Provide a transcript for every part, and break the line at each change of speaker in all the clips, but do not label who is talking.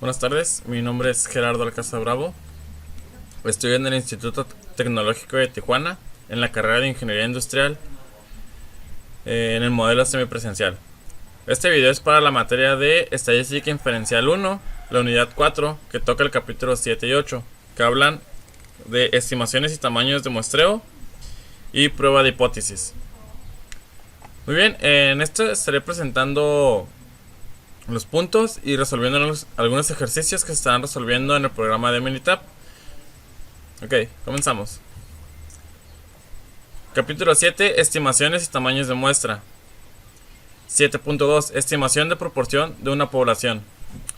Buenas tardes, mi nombre es Gerardo Alcázar Bravo. Estoy en el Instituto Tecnológico de Tijuana, en la carrera de Ingeniería Industrial, en el modelo semipresencial. Este video es para la materia de Estadística Inferencial 1, la unidad 4, que toca el capítulo 7 y 8, que hablan de estimaciones y tamaños de muestreo y prueba de hipótesis. Muy bien, en esto estaré presentando los puntos y resolviendo algunos ejercicios que se estarán resolviendo en el programa de Minitab. Ok, comenzamos. Capítulo 7, estimaciones y tamaños de muestra. 7.2, estimación de proporción de una población.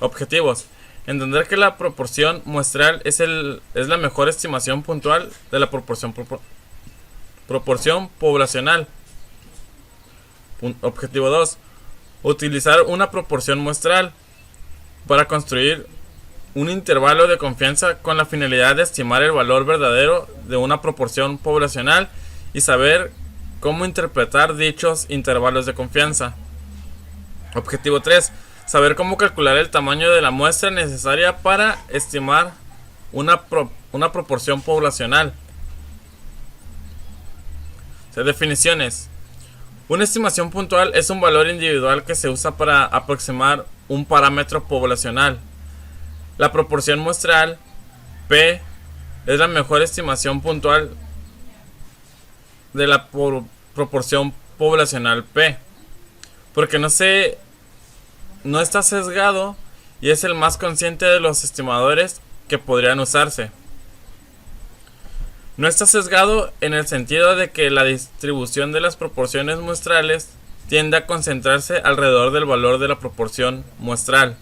Objetivos: entender que la proporción muestral es la mejor estimación puntual de la proporción poblacional. Objetivo 2, utilizar una proporción muestral para construir un intervalo de confianza con la finalidad de estimar el valor verdadero de una proporción poblacional y saber cómo interpretar dichos intervalos de confianza. Objetivo 3, saber cómo calcular el tamaño de la muestra necesaria para estimar una proporción poblacional. Definiciones. Una estimación puntual es un valor individual que se usa para aproximar un parámetro poblacional. La proporción muestral, P, es la mejor estimación puntual de la proporción poblacional P, porque no está sesgado y es el más consciente de los estimadores que podrían usarse. No está sesgado en el sentido de que la distribución de las proporciones muestrales tiende a concentrarse alrededor del valor de la proporción muestral.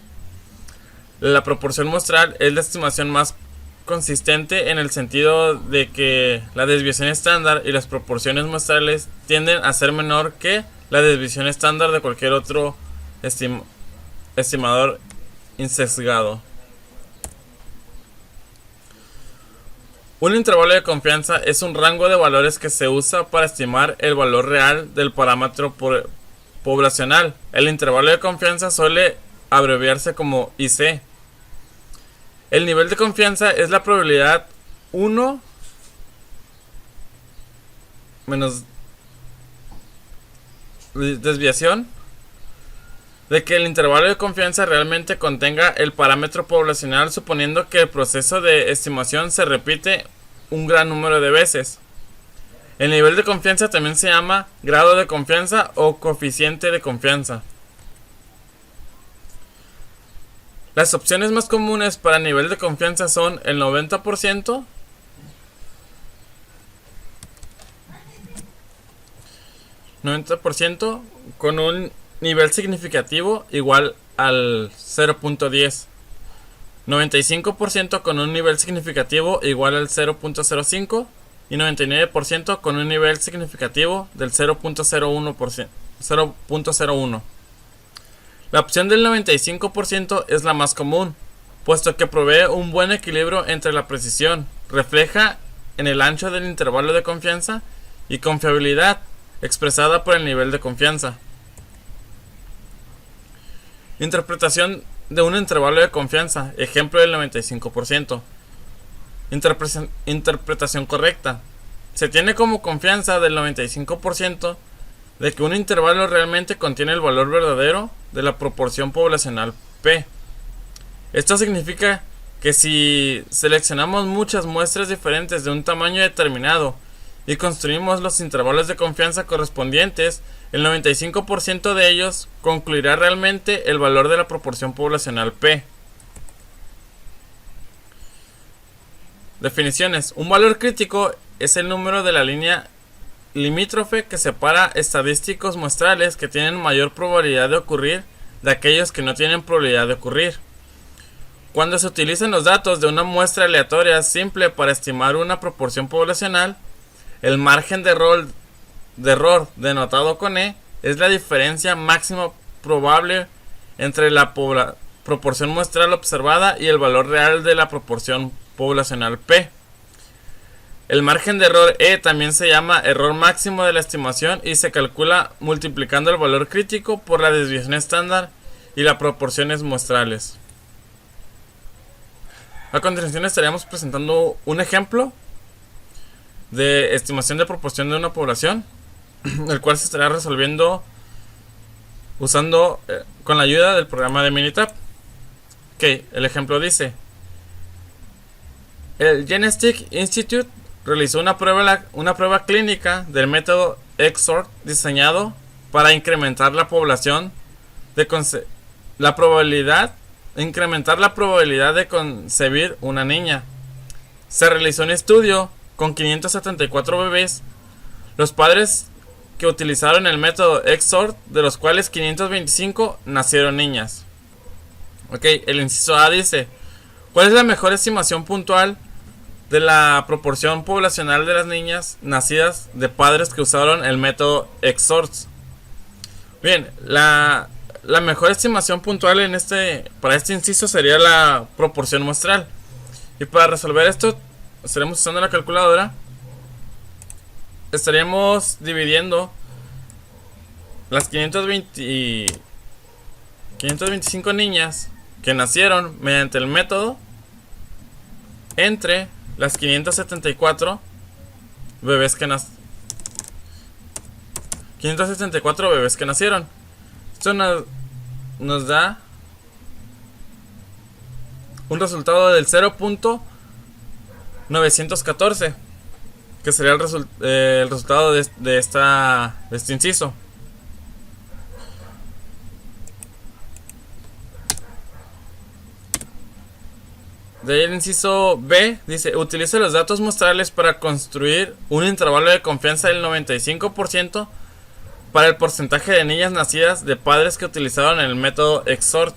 La proporción muestral es la estimación más consistente en el sentido de que la desviación estándar y las proporciones muestrales tienden a ser menor que la desviación estándar de cualquier otro estimador insesgado. Un intervalo de confianza es un rango de valores que se usa para estimar el valor real del parámetro poblacional. El intervalo de confianza suele abreviarse como IC. El nivel de confianza es la probabilidad 1 menos desviación de que el intervalo de confianza realmente contenga el parámetro poblacional, suponiendo que el proceso de estimación se repite un gran número de veces. El nivel de confianza también se llama grado de confianza o coeficiente de confianza. Las opciones más comunes para nivel de confianza son el 90%, con un nivel significativo igual al 0.10, 95% con un nivel significativo igual al 0.05 y 99% con un nivel significativo del 0.01. La opción del 95% es la más común, puesto que provee un buen equilibrio entre la precisión, refleja en el ancho del intervalo de confianza y confiabilidad expresada por el nivel de confianza. Interpretación de un intervalo de confianza, ejemplo del 95%. Interpretación correcta. Se tiene como confianza del 95% de que un intervalo realmente contiene el valor verdadero de la proporción poblacional P. Esto significa que si seleccionamos muchas muestras diferentes de un tamaño determinado y construimos los intervalos de confianza correspondientes, el 95% de ellos concluirá realmente el valor de la proporción poblacional P. Definiciones. Un valor crítico es el número de la línea limítrofe que separa estadísticos muestrales que tienen mayor probabilidad de ocurrir de aquellos que no tienen probabilidad de ocurrir. Cuando se utilizan los datos de una muestra aleatoria simple para estimar una proporción poblacional, el margen de error denotado con E es la diferencia máxima probable entre la proporción muestral observada y el valor real de la proporción poblacional P. El margen de error E también se llama error máximo de la estimación y se calcula multiplicando el valor crítico por la desviación estándar y las proporciones muestrales. A continuación estaríamos presentando un ejemplo de estimación de proporción de una población, el cual se estará resolviendo usando con la ayuda del programa de Minitab. Ok, el ejemplo dice: el Genetic Institute realizó una prueba clínica del método XOR diseñado para incrementar la población incrementar la probabilidad de concebir una niña. Se realizó un estudio con 574 bebés. Los padres que utilizaron el método XOR, de los cuales 525 nacieron niñas. Ok, el inciso A dice: ¿cuál es la mejor estimación puntual de la proporción poblacional de las niñas nacidas de padres que usaron el método XOR? Bien, la mejor estimación puntual para este inciso sería la proporción muestral. Y para resolver esto, estaremos usando la calculadora. Estaríamos dividiendo las 525 niñas que nacieron mediante el método entre las 574 bebés que nacieron. Esto nos da un resultado del 0.914, que sería el resultado de este inciso. De ahí el inciso B dice: utilice los datos muestrales para construir un intervalo de confianza del 95% para el porcentaje de niñas nacidas de padres que utilizaron el método XOR.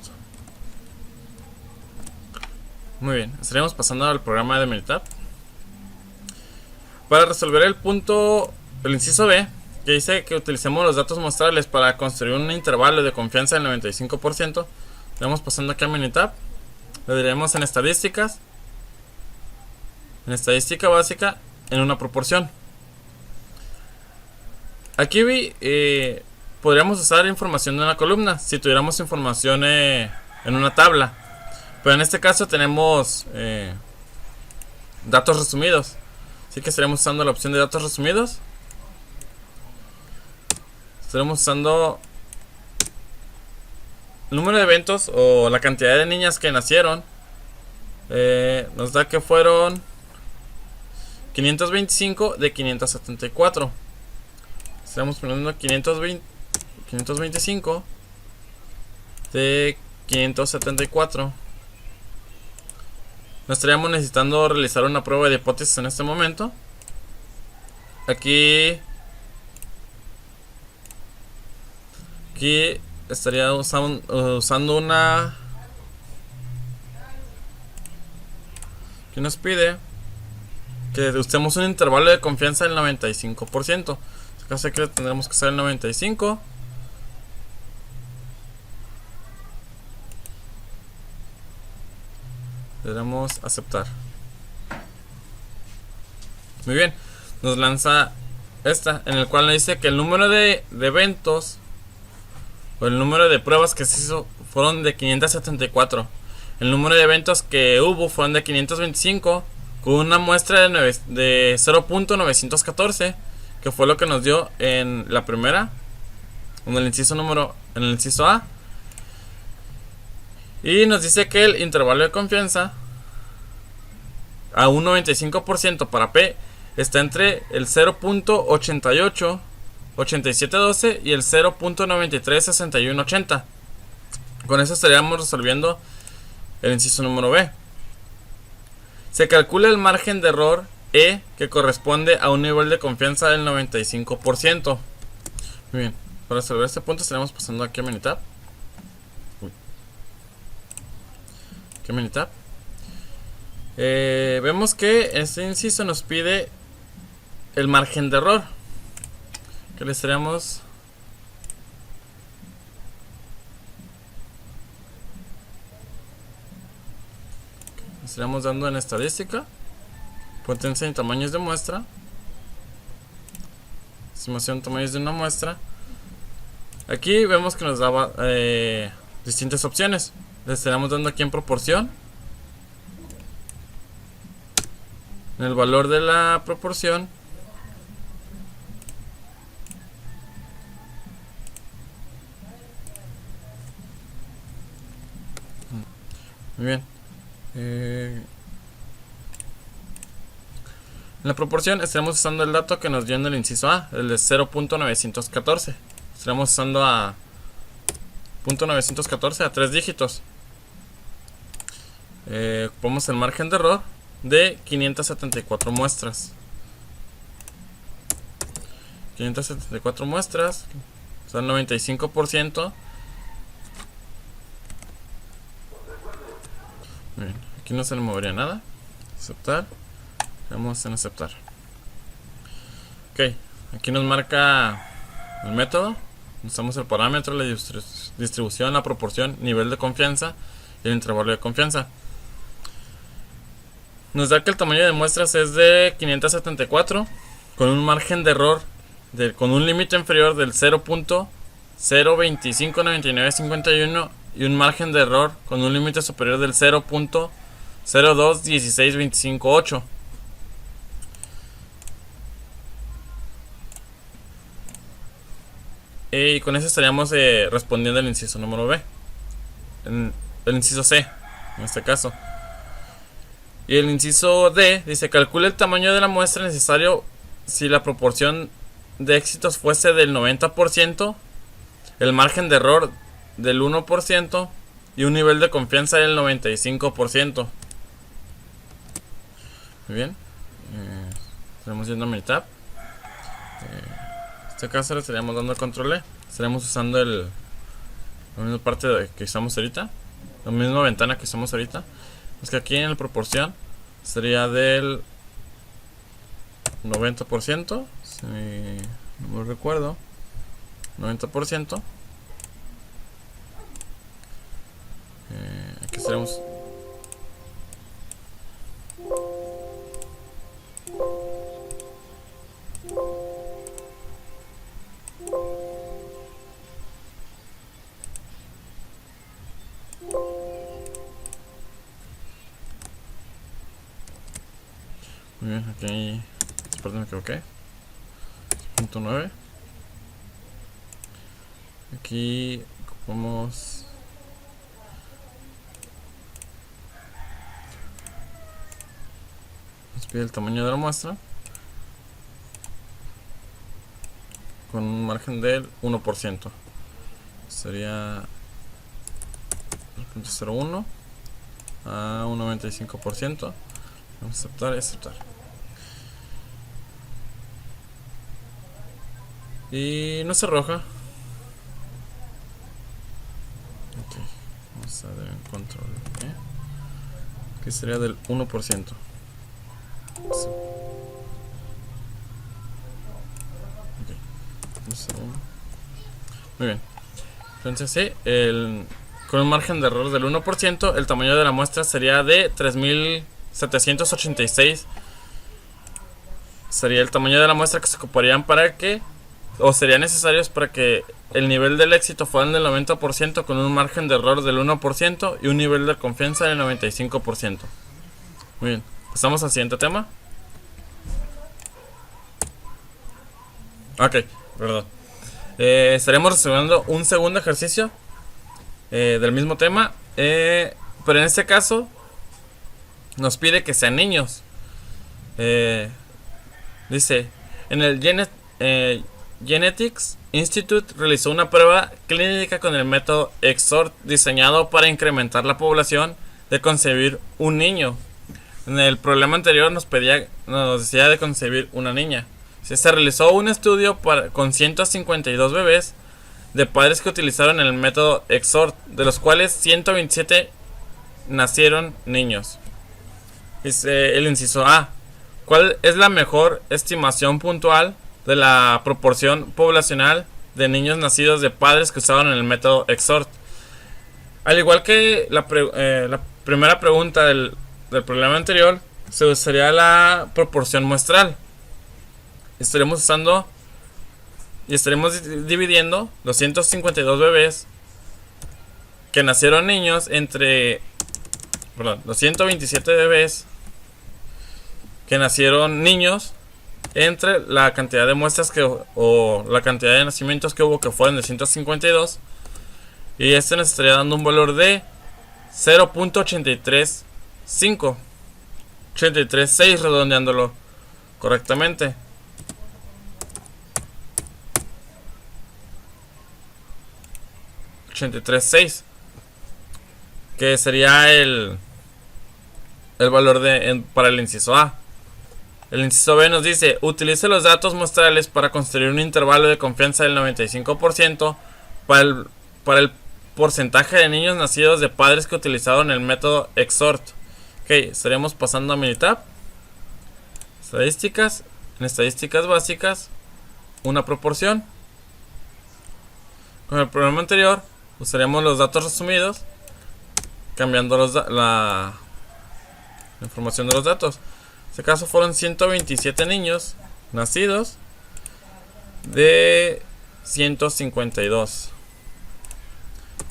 Muy bien, estaríamos pasando al programa de Minitab. Para resolver el inciso B, que dice que utilicemos los datos muestrales para construir un intervalo de confianza del 95%, estamos pasando aquí a Minitab. Le diremos en estadísticas, en estadística básica, en una proporción. Aquí podríamos usar información de una columna si tuviéramos información en una tabla, pero en este caso tenemos datos resumidos, así que estaremos usando la opción de datos resumidos. Estaremos usando el número de eventos o la cantidad de niñas que nacieron. Nos da que fueron 525 de 574. Estamos poniendo 525 de 574. No estaríamos necesitando realizar una prueba de hipótesis en este momento. Aquí estaría usando una que nos pide que usemos un intervalo de confianza del 95%. En caso de que tendremos que usar el 95. Le damos aceptar. Muy bien, nos lanza esta, en el cual nos dice que el número de eventos o el número de pruebas que se hizo fueron de 574. El número de eventos que hubo fueron de 525, con una muestra de 0.914, que fue lo que nos dio en la primera, en el inciso A. Y nos dice que el intervalo de confianza a un 95% para P está entre el 0.8712 y el 0.936180. Con eso estaríamos resolviendo el inciso número B. Se calcula el margen de error E, que corresponde a un nivel de confianza del 95%. Muy bien, para resolver este punto estaremos pasando aquí a Minitab. Vemos que este inciso nos pide el margen de error, que le estaríamos dando en estadística, potencia y tamaños de muestra, estimación de tamaños de una muestra. Aquí vemos que nos daba distintas opciones. Le estaremos dando aquí en proporción. En el valor de la proporción muy bien. En la proporción estaremos usando el dato que nos dio en el inciso A, el de 0.914. Estaremos usando a .914 a 3 dígitos. Ocupamos el margen de error de 574 muestras. 574 muestras, o sea, el 95%. Bien, aquí no se le movería nada. Aceptar. Vamos en aceptar. Ok, aquí nos marca el método. Usamos el parámetro, la distribución, la proporción, nivel de confianza y el intervalo de confianza. Nos da que el tamaño de muestras es de 574 con un margen de error con un límite inferior del 0.0259951 y un margen de error con un límite superior del 0.0216258. Y con eso estaríamos respondiendo el inciso número B. El inciso C, en este caso. Y el inciso D dice: calcule el tamaño de la muestra necesario si la proporción de éxitos fuese del 90%, el margen de error del 1% y un nivel de confianza del 95%. Muy bien. Estaremos yendo a Minitab. En este caso le estaríamos dando el control E. Estaremos usando la misma parte que usamos ahorita, la misma ventana que usamos ahorita. Es que aquí en la proporción sería del 90%, si no me recuerdo, 90%. Aquí estaremos. Muy bien, aquí perdón, me equivoqué. 9. Aquí ocupamos nos pide el tamaño de la muestra con un margen del 1%. Sería 0.01 a un 95%. Vamos a aceptar y aceptar. Y no se arroja. Ok, vamos a dar en control. Que sería del 1%. Sí. Okay. Muy bien. Entonces sí, con un margen de error del 1%, el tamaño de la muestra sería de 3786. Sería el tamaño de la muestra que se ocuparían para que, o serían necesarios para que el nivel del éxito fuera del 90% con un margen de error del 1% y un nivel de confianza del 95%. Muy bien, pasamos al siguiente tema. Ok, perdón. Estaremos resolviendo un segundo ejercicio del mismo tema, pero en este caso nos pide que sean niños. Dice: en el Genetics Institute realizó una prueba clínica con el método EXORT diseñado para incrementar la población de concebir un niño. En el problema anterior nos decía de concebir una niña. Se realizó un estudio con 152 bebés de padres que utilizaron el método EXORT, de los cuales 127 nacieron niños. Dice el inciso A: ¿cuál es la mejor estimación puntual de la proporción poblacional de niños nacidos de padres que usaban el método EXORT? Al igual que la primera pregunta del problema anterior, se usaría la proporción muestral. Estaremos usando y estaremos dividiendo los 152 bebés que nacieron niños entre los 127 bebés que nacieron niños entre la cantidad de muestras o la cantidad de nacimientos que hubo, que fueron de 152, y este nos estaría dando un valor de 0.835, 836 redondeándolo correctamente. $83.6, que sería el valor para el inciso A. El inciso B nos dice: utilice los datos muestrales para construir un intervalo de confianza del 95% para el porcentaje de niños nacidos de padres que utilizaron el método XORT. Ok, estaríamos pasando a Minitab, estadísticas. En estadísticas básicas, una proporción. Con el programa anterior usaríamos los datos resumidos, cambiando la información de los datos. En este caso fueron 127 niños nacidos de 152.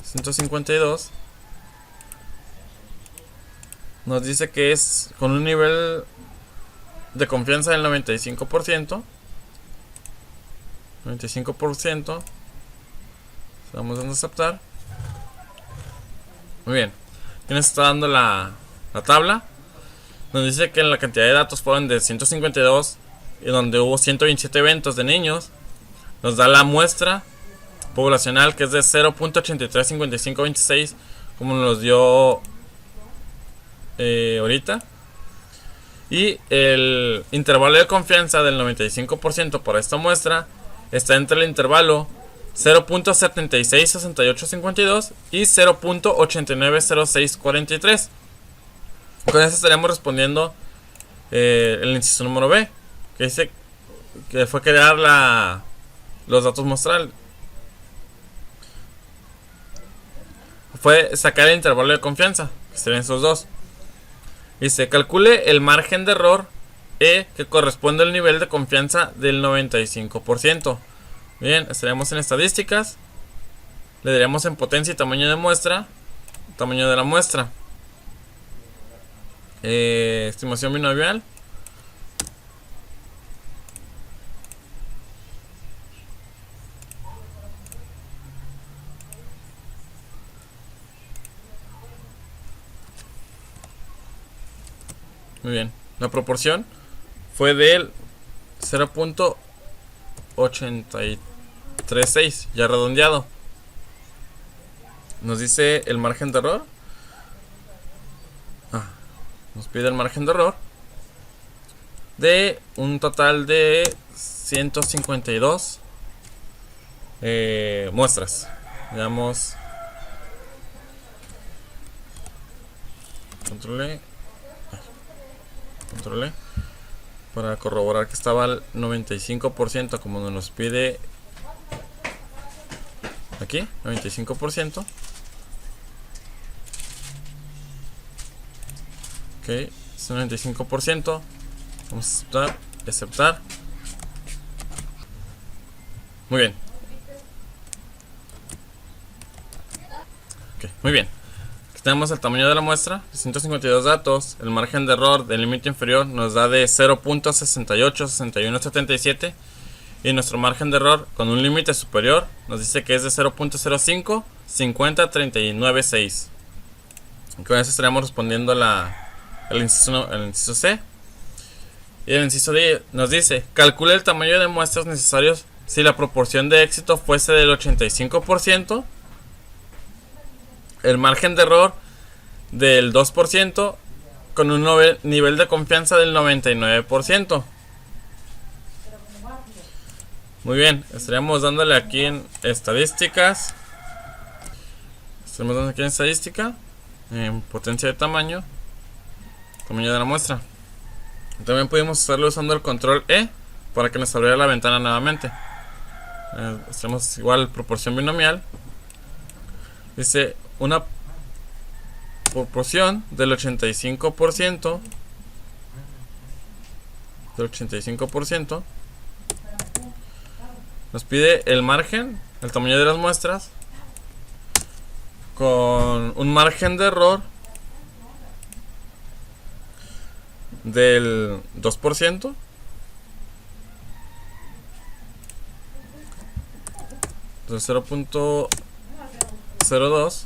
152 nos dice que es con un nivel de confianza del 95%. 95%. Vamos a aceptar. Muy bien. Aquí nos está dando la tabla. Nos dice que la cantidad de datos fueron de 152, y donde hubo 127 eventos de niños. Nos da la muestra poblacional, que es de 0.835526, como nos dio ahorita. Y el intervalo de confianza del 95% para esta muestra está entre el intervalo 0.766852 y 0.890643. Con eso estaríamos respondiendo el inciso número B, que dice que fue crear los datos muestrales. Fue sacar el intervalo de confianza, que serían esos dos. Dice: calcule el margen de error E, que corresponde al nivel de confianza del 95%. Bien, estaríamos en estadísticas. Le daríamos en potencia y tamaño de muestra. Tamaño de la muestra. Estimación binomial. Muy bien. La proporción fue del 0.836, ya redondeado. Nos dice el margen de error. Nos pide el margen de error de un total de 152 muestras. Veamos. Control E para corroborar que estaba al 95%, como nos pide aquí, 95%. Ok, es un 95%. Vamos a aceptar. Muy bien. Ok, muy bien. Tenemos el tamaño de la muestra, 152 datos. El margen de error del límite inferior nos da de 0.686177, y nuestro margen de error con un límite superior nos dice que es de 0.05 50396. Con eso estaríamos respondiendo el inciso C. Y el inciso D nos dice: calcule el tamaño de muestras necesarios si la proporción de éxito fuese del 85%, el margen de error del 2%, con un nivel de confianza del 99%. Muy bien, estaríamos dándole aquí en estadísticas. Estamos dando aquí en estadística, en potencia de tamaño de la muestra. También pudimos hacerlo usando el control E para que nos abriera la ventana nuevamente. Hacemos igual proporción binomial. Dice una proporción del 85%. Nos pide el margen, el tamaño de las muestras, con un margen de error del 2%. Del 0.02.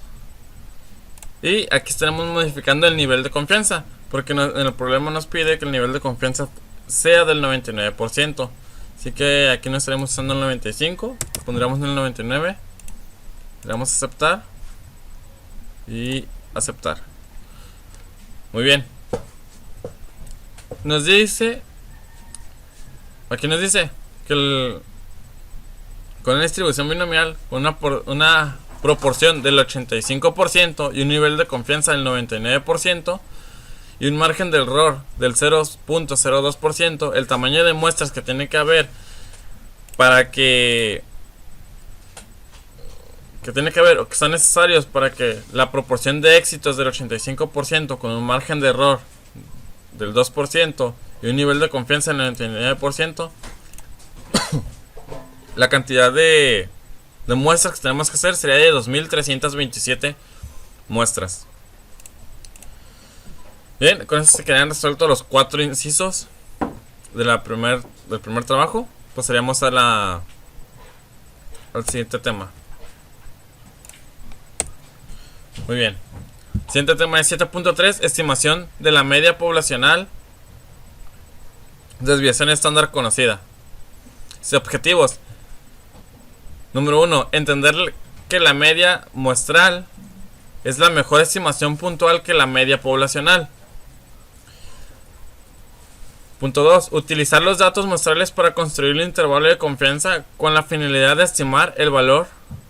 Y aquí estaremos modificando el nivel de confianza, porque en el problema nos pide que el nivel de confianza sea del 99%. Así que aquí no estaremos usando el 95, pondremos en el 99. Le damos a aceptar y aceptar. Muy bien. Nos dice, aquí nos dice que con una distribución binomial, con una proporción del 85% y un nivel de confianza del 99% y un margen de error del 0.02%, el tamaño de muestras que tiene que haber para que tiene que haber o que son necesarios para que la proporción de éxitos del 85% con un margen de error del 2% y un nivel de confianza del 99%, la cantidad de muestras que tenemos que hacer sería de 2327 muestras. Bien, con eso se quedan resueltos los 4 incisos del primer trabajo. Pasaríamos al siguiente tema. Muy bien. Siguiente tema es 7.3, estimación de la media poblacional, desviación estándar conocida. Objetivos. Número 1. Entender que la media muestral es la mejor estimación puntual que la media poblacional. Punto 2. Utilizar los datos muestrales para construir un intervalo de confianza con la finalidad de estimar el valor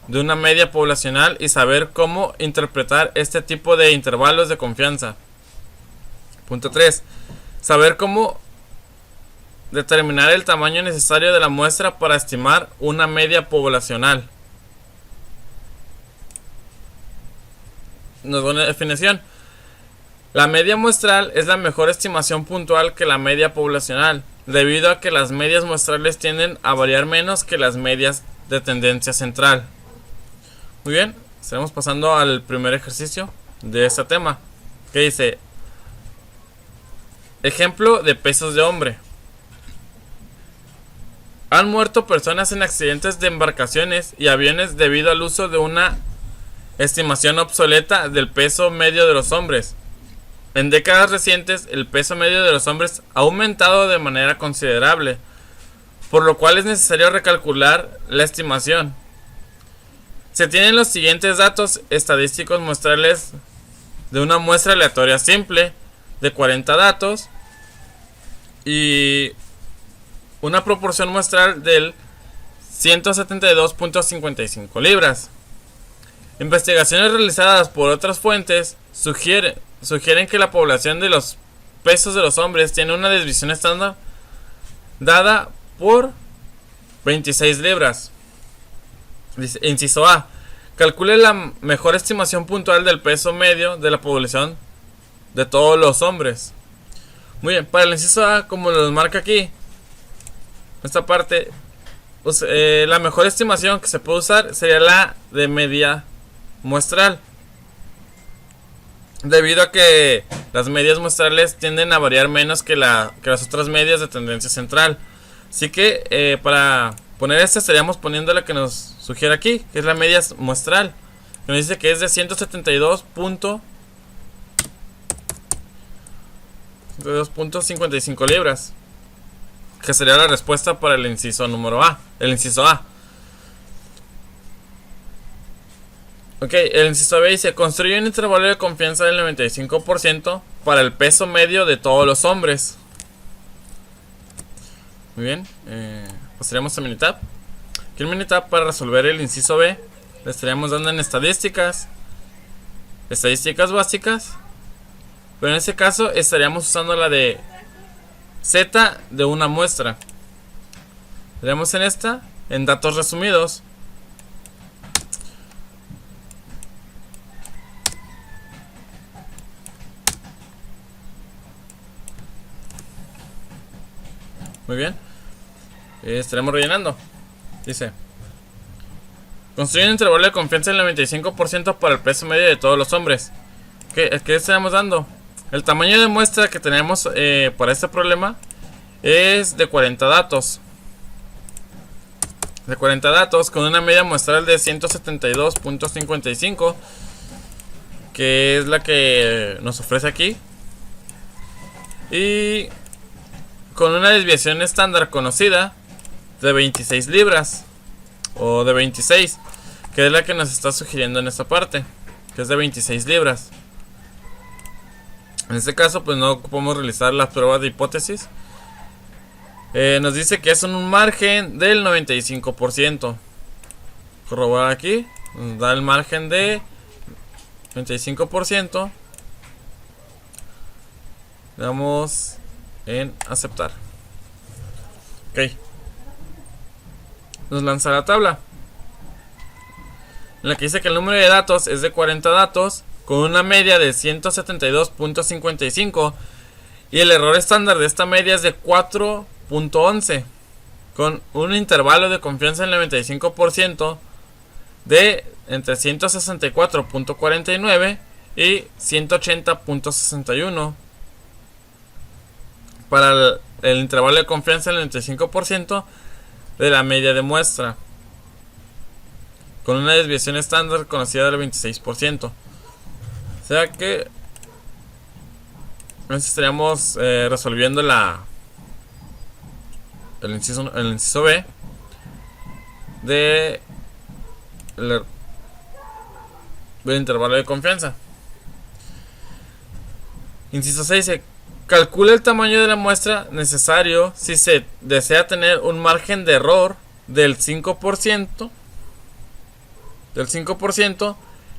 de una media poblacional y saber cómo interpretar este tipo de intervalos de confianza. Punto 3. Saber cómo determinar el tamaño necesario de la muestra para estimar una media poblacional. Nos da una definición. La media muestral es la mejor estimación puntual que la media poblacional, debido a que las medias muestrales tienden a variar menos que las medias de tendencia central. Muy bien, estaremos pasando al primer ejercicio de este tema, que dice: ejemplo de pesos de hombre. Han muerto personas en accidentes de embarcaciones y aviones debido al uso de una estimación obsoleta del peso medio de los hombres. En décadas recientes, el peso medio de los hombres ha aumentado de manera considerable, por lo cual es necesario recalcular la estimación. Se tienen los siguientes datos estadísticos muestrales de una muestra aleatoria simple de 40 datos y una proporción muestral del 172.55 libras. Investigaciones realizadas por otras fuentes sugieren que la población de los pesos de los hombres tiene una desviación estándar dada por 26 libras. Dice, inciso A. Calcule la mejor estimación puntual del peso medio de la población de todos los hombres. Muy bien, para el inciso A, como lo marca aquí, esta parte, pues, la mejor estimación que se puede usar sería la de media muestral, debido a que las medias muestrales tienden a variar menos que las otras medias de tendencia central. Así que para poner esta estaríamos poniendo la que nos sugiere aquí, que es la media muestral, que nos dice que es de 172.55 libras, que sería la respuesta para el inciso número A, el inciso A. Ok, el inciso B dice: construye un intervalo de confianza del 95% para el peso medio de todos los hombres. Muy bien, pasaríamos a Minitab. Aquí en Minitab, para resolver el inciso B, le estaríamos dando en estadísticas básicas, pero en este caso estaríamos usando la de Z de una muestra. Le damos en esta, en datos resumidos. Muy bien, estaremos rellenando. Dice: construye un intervalo de confianza del 95% para el peso medio de todos los hombres. ¿Qué estaremos dando? El tamaño de muestra que tenemos para este problema es de 40 datos. De 40 datos con una media muestral de 172.55, que es la que nos ofrece aquí, y con una desviación estándar conocida de 26 libras o de 26, que es la que nos está sugiriendo en esta parte, que es de 26 libras. En este caso pues no podemos realizar las pruebas de hipótesis. Nos dice que es un margen del 95%. Corroborar aquí, nos da el margen de 95%. Le damos en aceptar. Ok. Nos lanza la tabla en la que dice que el número de datos es de 40 datos con una media de 172.55 y el error estándar de esta media es de 4.11 con un intervalo de confianza del 95% de entre 164.49 y 180.61 para el intervalo de confianza del 95% de la media de muestra, con una desviación estándar conocida del 26%. O sea que estaríamos resolviendo el inciso B del intervalo de confianza. Inciso 6 dice: calcula el tamaño de la muestra necesario si se desea tener un margen de error del 5%.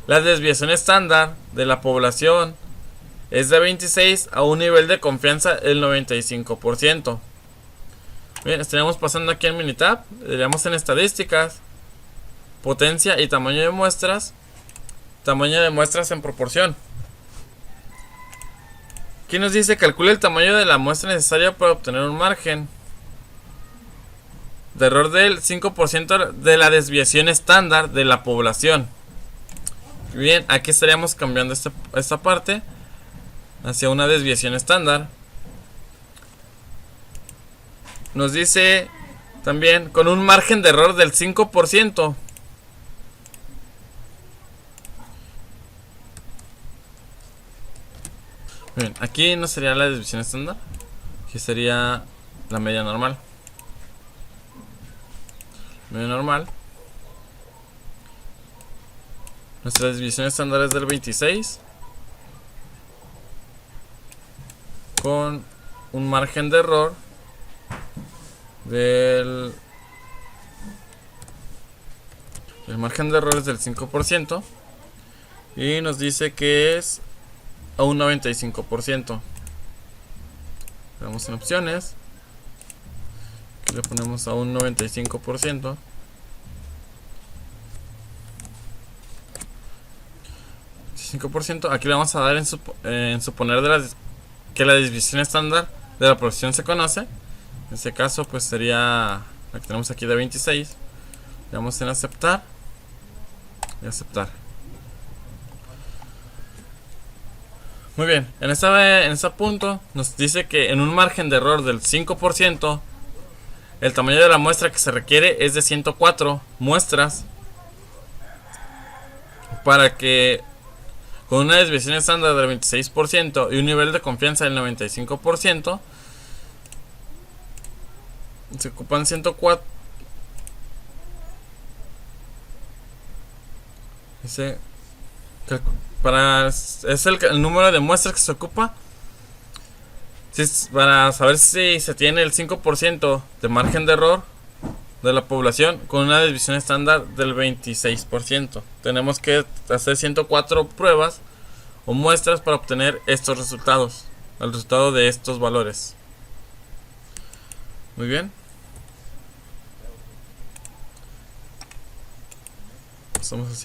La desviación estándar de la población es de 26 a un nivel de confianza del 95%. Bien, estaríamos pasando aquí en Minitab. Diríamos en estadísticas, potencia y tamaño de muestras. Tamaño de muestras en proporción. Aquí nos dice: calcula el tamaño de la muestra necesaria para obtener un margen de error del 5% de la desviación estándar de la población. Bien, aquí estaríamos cambiando esta parte hacia una desviación estándar. Nos dice también con un margen de error del 5%. Bien, aquí no sería la desviación estándar, aquí sería la media normal. Media normal. Nuestra desviación estándar es del 26 con un margen de error el margen de error es del 5% y nos dice que es a un 95%. Le damos en opciones, aquí le ponemos a un 95%. Aquí le vamos a dar en suponer que la desviación estándar de la población se conoce. En este caso pues sería la que tenemos aquí de 26. Le damos en aceptar y aceptar. Muy bien, en este punto nos dice que en un margen de error del 5%, el tamaño de la muestra que se requiere es de 104 muestras para que, con una desviación estándar del 26% y un nivel de confianza del 95%, se ocupan 104. Dice, es el número de muestras que se ocupa para saber si se tiene el 5% de margen de error de la población con una desviación estándar del 26%. Tenemos que hacer 104 pruebas o muestras para obtener estos resultados, el resultado de estos valores. Muy bien. Pasamos al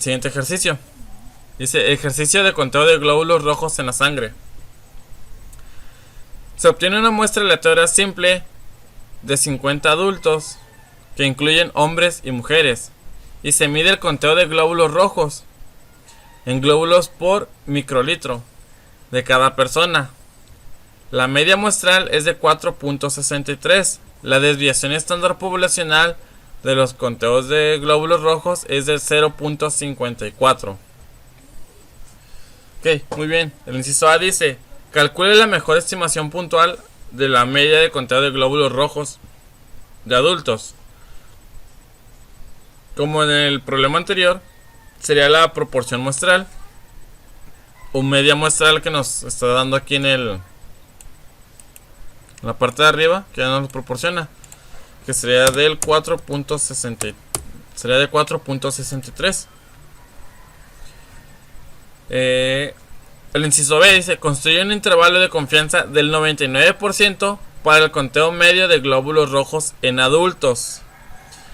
siguiente ejercicio. Dice: ejercicio de conteo de glóbulos rojos en la sangre. Se obtiene una muestra aleatoria simple de 50 adultos que incluyen hombres y mujeres y se mide el conteo de glóbulos rojos. en glóbulos por microlitro de cada persona. La media muestral es de 4.63. La desviación estándar poblacional de los conteos de glóbulos rojos es de 0.54. Ok, muy bien. El inciso A dice: calcule la mejor estimación puntual de la media de conteo de glóbulos rojos de adultos. Como en el problema anterior, sería la proporción muestral o media muestral que nos está dando aquí en la parte de arriba, que ya nos proporciona, que sería del 4.60, sería de 4.63. El inciso B dice: construye un intervalo de confianza del 99% para el conteo medio de glóbulos rojos en adultos.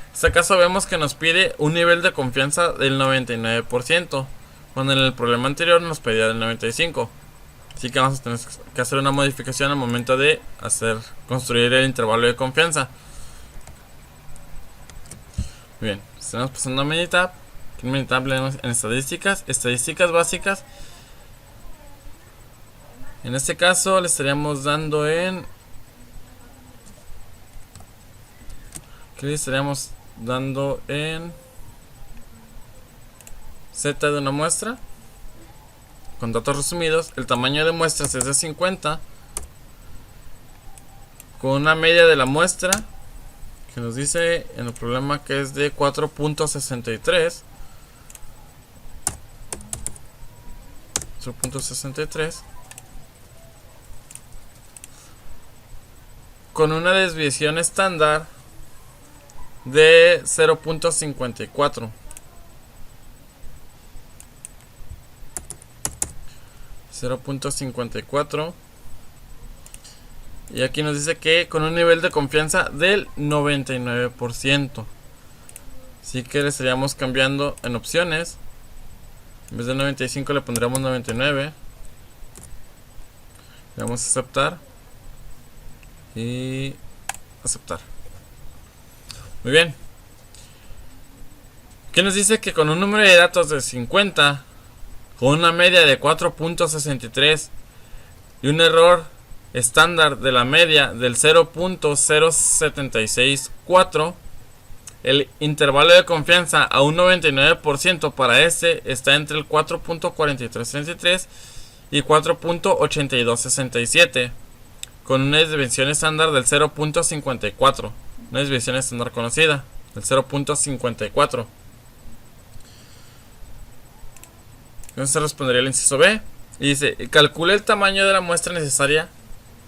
En este caso vemos que nos pide un nivel de confianza del 99%, cuando en el problema anterior nos pedía del 95%. Así que vamos a tener que hacer una modificación al momento de construir el intervalo de confianza. Muy bien, estamos pasando a Minitab. En Minitab leemos en estadísticas básicas. En este caso le estaríamos dando en... ¿Qué le estaríamos dando en Z de una muestra? Con datos resumidos, el tamaño de muestras es de 50, con una media de la muestra que nos dice en el problema que es de 4.63. 4.63, con una desviación estándar de 0.54. 0.54. Y aquí nos dice que con un nivel de confianza del 99%. Así que le estaríamos cambiando en opciones. En vez de 95 le pondríamos 99. Le damos a aceptar. Y aceptar. Muy bien. Aquí nos dice que con un número de datos de 50, con una media de 4.63 y un error estándar de la media del 0.0764, el intervalo de confianza a un 99% para este está entre el 4.4333 y 4.8267, con una desviación estándar del 0.54, una desviación estándar conocida, del 0.54. Entonces respondería el inciso B. Y dice: calcule el tamaño de la muestra necesaria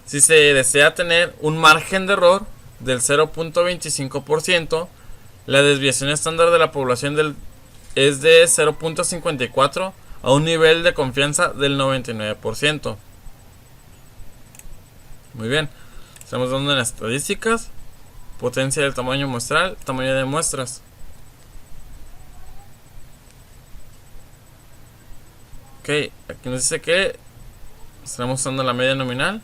si se desea tener un margen de error del 0.25%. La desviación estándar de la población es de 0.54 a un nivel de confianza del 99%. Muy bien. Estamos dando en estadísticas. Potencia del tamaño muestral, tamaño de muestras. Ok, aquí nos dice que estamos usando la media nominal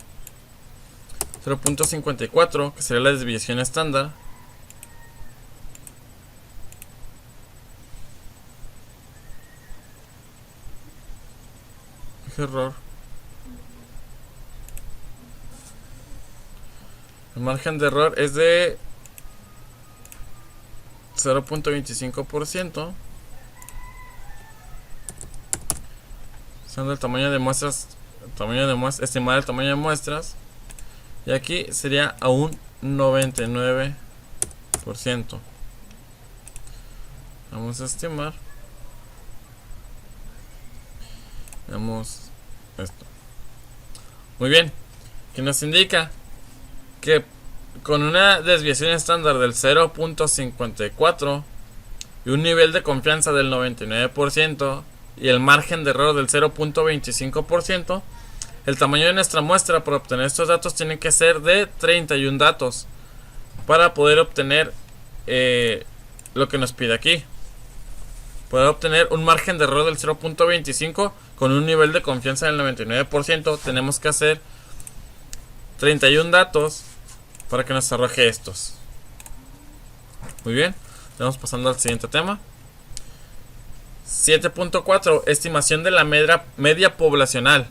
0.54, que sería la desviación estándar. Qué error. El margen de error es de 0.25%. El tamaño de muestras, estimar el tamaño de muestras, y aquí sería a un 99%. Vamos a estimar, veamos esto. Muy bien, que nos indica que con una desviación estándar del 0.54 y un nivel de confianza del 99% y el margen de error del 0.25%, el tamaño de nuestra muestra para obtener estos datos tiene que ser de 31 datos para poder obtener lo que nos pide aquí. Para obtener un margen de error del 0.25 con un nivel de confianza del 99%, tenemos que hacer 31 datos para que nos arroje estos. Muy bien, vamos pasando al siguiente tema. 7.4. Estimación de la media poblacional.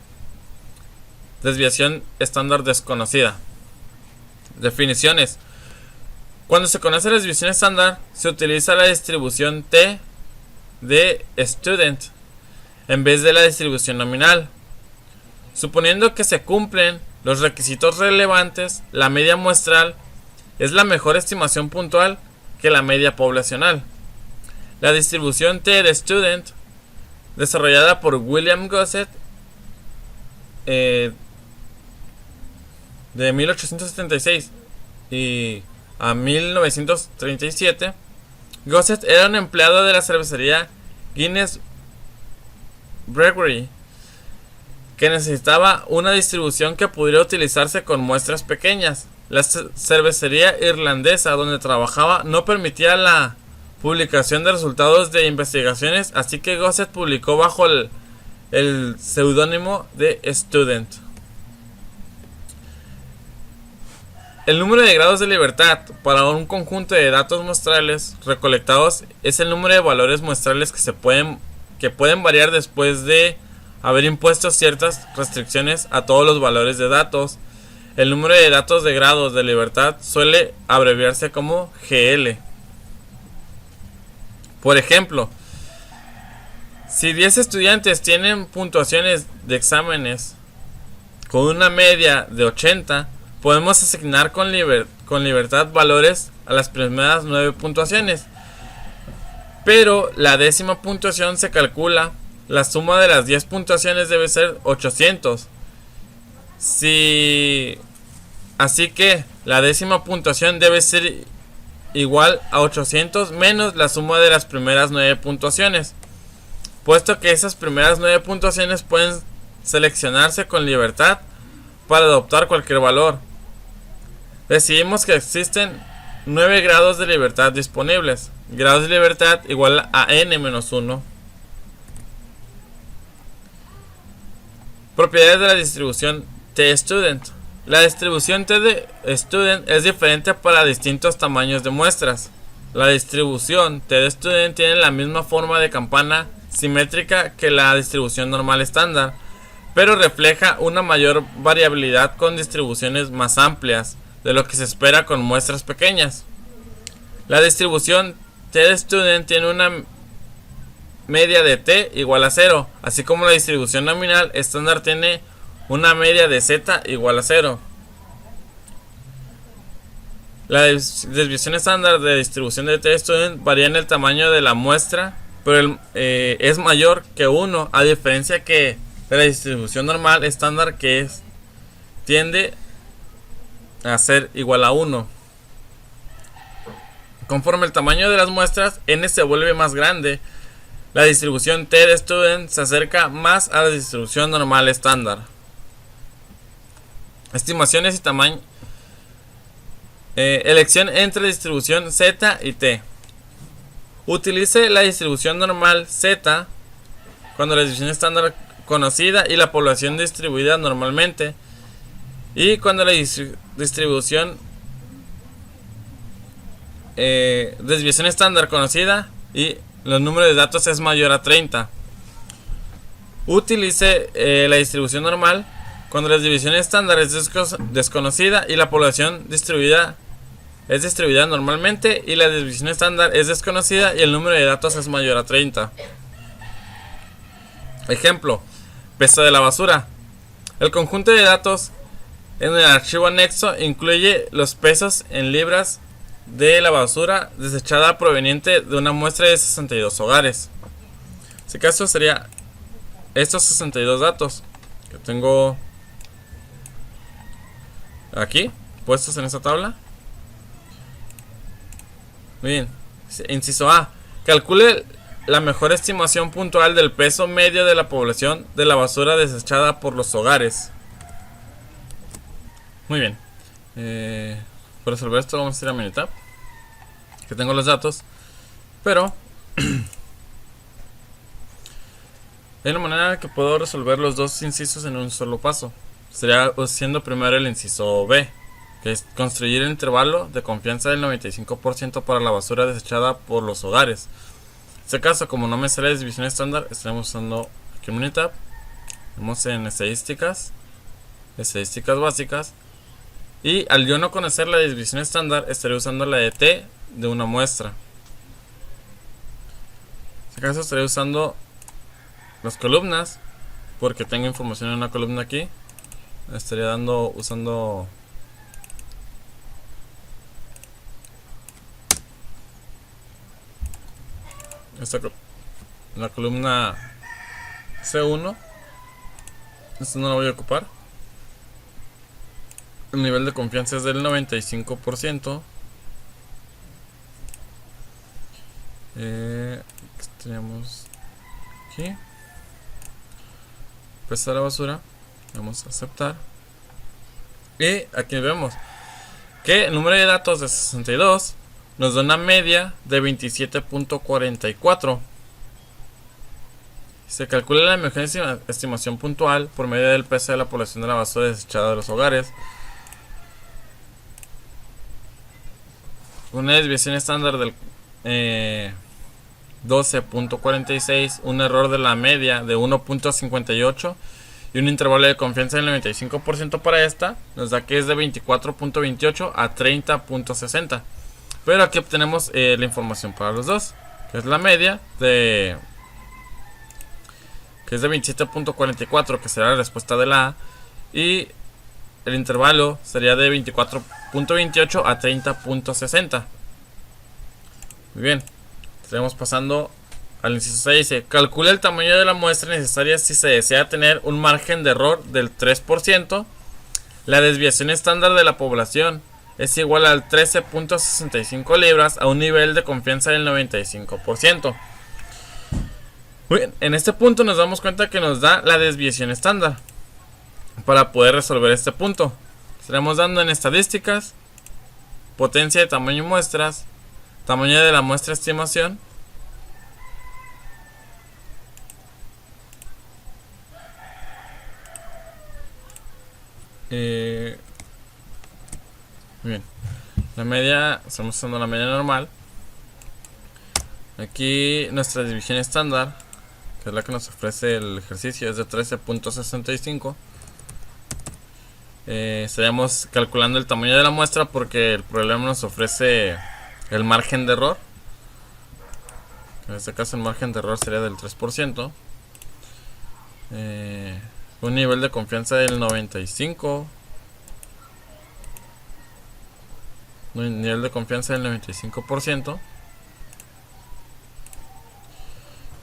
Desviación estándar desconocida. Definiciones. Cuando se conoce la desviación estándar, se utiliza la distribución T de student en vez de la distribución nominal. Suponiendo que se cumplen los requisitos relevantes, la media muestral es la mejor estimación puntual que la media poblacional. La distribución T de student, desarrollada por William Gossett de 1876 y a 1937, Gossett era un empleado de la cervecería Guinness Brewery que necesitaba una distribución que pudiera utilizarse con muestras pequeñas. La cervecería irlandesa donde trabajaba no permitía la publicación de resultados de investigaciones, así que Gossett publicó bajo el seudónimo de Student. El número de grados de libertad para un conjunto de datos muestrales recolectados es el número de valores muestrales que pueden variar después de haber impuesto ciertas restricciones a todos los valores de datos. El número de datos de grados de libertad suele abreviarse como GL. Por ejemplo, si 10 estudiantes tienen puntuaciones de exámenes con una media de 80, podemos asignar con libertad valores a las primeras 9 puntuaciones. Pero la décima puntuación se calcula, la suma de las 10 puntuaciones debe ser 800. Así que la décima puntuación debe ser igual a 800 menos la suma de las primeras 9 puntuaciones, puesto que esas primeras 9 puntuaciones pueden seleccionarse con libertad para adoptar cualquier valor. Decidimos que existen 9 grados de libertad disponibles. Grados de libertad igual a n-1. Propiedades de la distribución T-Student. La distribución T de Student es diferente para distintos tamaños de muestras. La distribución T de Student tiene la misma forma de campana simétrica que la distribución normal estándar, pero refleja una mayor variabilidad con distribuciones más amplias de lo que se espera con muestras pequeñas. La distribución T de Student tiene una media de T igual a 0, así como la distribución nominal estándar tiene una media de Z igual a 0. La desviación estándar de distribución de T-Student varía en el tamaño de la muestra, pero es mayor que 1, a diferencia que de la distribución normal estándar, que tiende a ser igual a 1. Conforme el tamaño de las muestras, n se vuelve más grande. La distribución T de Student se acerca más a la distribución normal estándar. Estimaciones y tamaño. Elección entre distribución Z y T. Utilice la distribución normal Z cuando la distribución estándar conocida y la población distribuida normalmente, y cuando la distribución desviación estándar conocida y los números de datos es mayor a 30. Utilice la distribución normal cuando la división estándar es desconocida y la población distribuida es distribuida normalmente, y la división estándar es desconocida y el número de datos es mayor a 30. Ejemplo: peso de la basura. El conjunto de datos en el archivo anexo incluye los pesos en libras de la basura desechada proveniente de una muestra de 62 hogares. En este caso sería estos 62 datos que tengo aquí puestos en esta tabla. Bien, inciso A: calcule la mejor estimación puntual del peso medio de la población de la basura desechada por los hogares. Muy bien. Para resolver esto vamos a ir a Minitab, que tengo los datos, pero hay una manera que puedo resolver los dos incisos en un solo paso. Sería haciendo primero el inciso B, que es construir el intervalo de confianza del 95% para la basura desechada por los hogares. este caso, como no me sale la división estándar, estaremos usando aquí en Minitab. Vamos en estadísticas básicas. Y al yo no conocer la división estándar, estaré usando la de T de una muestra. En este caso estaré usando las columnas, porque tengo información en una columna aquí. Estaría usando la columna C1. Esto no lo voy a ocupar. El nivel de confianza es del 95%. Tenemos aquí pesa la basura. Vamos a aceptar. Y aquí vemos que el número de datos de 62 nos da una media de 27.44. Se calcula la mejor estimación puntual por medio del peso de la población de la basura desechada de los hogares. Una desviación estándar del 12.46, un error de la media de 1.58 y un intervalo de confianza del 95% para esta, nos da que es de 24.28 a 30.60. Pero aquí obtenemos la información para los dos, que es la media que es de 27.44, que será la respuesta de la A, y el intervalo sería de 24.28 a 30.60. Muy bien, estaremos pasando al inciso 6. Dice: calcula el tamaño de la muestra necesaria si se desea tener un margen de error del 3%. La desviación estándar de la población es igual al 13.65 libras a un nivel de confianza del 95%. Muy bien, en este punto nos damos cuenta que nos da la desviación estándar. Para poder resolver este punto, estaremos dando en estadísticas, potencia de tamaño y muestras, tamaño de la muestra estimación, muy bien, la media, estamos usando la media normal. Aquí nuestra división estándar, que es la que nos ofrece el ejercicio, es de 13.65. Estaríamos calculando el tamaño de la muestra porque el problema nos ofrece el margen de error. En este caso el margen de error sería del 3%. Un nivel de confianza del 95%. Un nivel de confianza del 95%.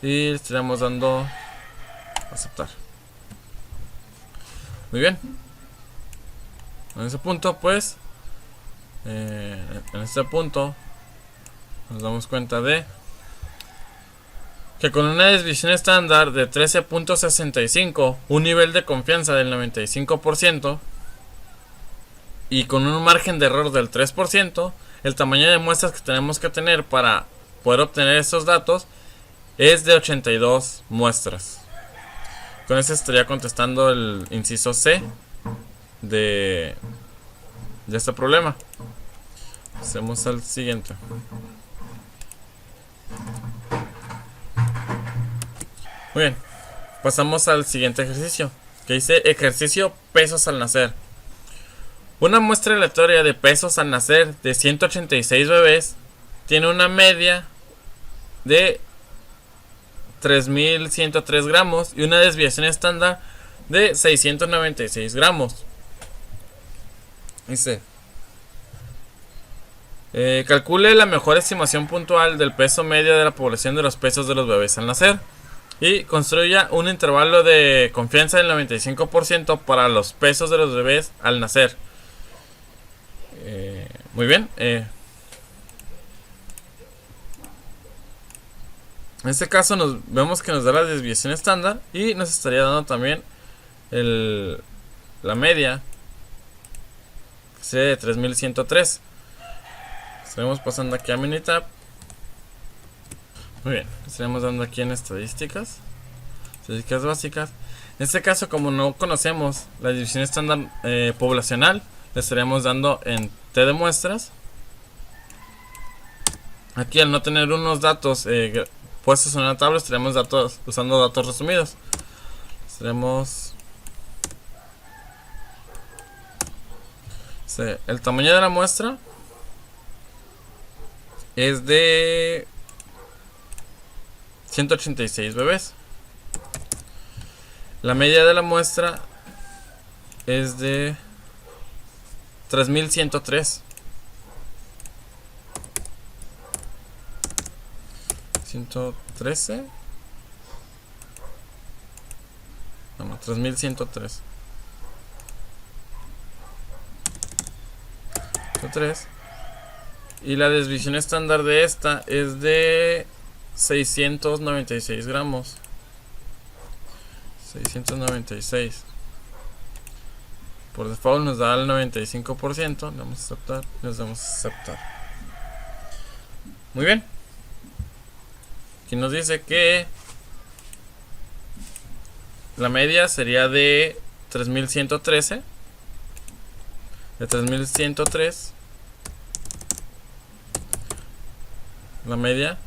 Y estaríamos dando aceptar. Muy bien. En ese punto, pues, en este punto nos damos cuenta de que con una desviación estándar de 13.65, un nivel de confianza del 95% y con un margen de error del 3%, el tamaño de muestras que tenemos que tener para poder obtener estos datos es de 82 muestras. Con eso estaría contestando el inciso C de este problema. Pasemos al siguiente. Muy bien, pasamos al siguiente ejercicio, que dice ejercicio pesos al nacer. Una muestra aleatoria de pesos al nacer de 186 bebés tiene una media de 3.103 gramos y una desviación estándar de 696 gramos. Dice: calcule la mejor estimación puntual del peso medio de la población de los pesos de los bebés al nacer y construya un intervalo de confianza del 95% para los pesos de los bebés al nacer. Muy bien. En este caso vemos que nos da la desviación estándar y nos estaría dando también la media, que sería de 3103. Estaremos pasando aquí a Minitab. Muy bien, estaremos dando aquí en estadísticas básicas. En este caso, como no conocemos la división estándar poblacional, le estaríamos dando en T de muestras. Aquí, al no tener unos datos puestos en una tabla, estaremos usando datos resumidos. El tamaño de la muestra es de 186 bebés. La media de la muestra es de 3103. 113. No, 3103. 3. Y la desviación estándar de esta es de 696 gramos. 696. Por default nos da el 95%. Le damos a aceptar. Les damos a aceptar. Muy bien. Aquí nos dice que la media sería de 3113. De 3103. La media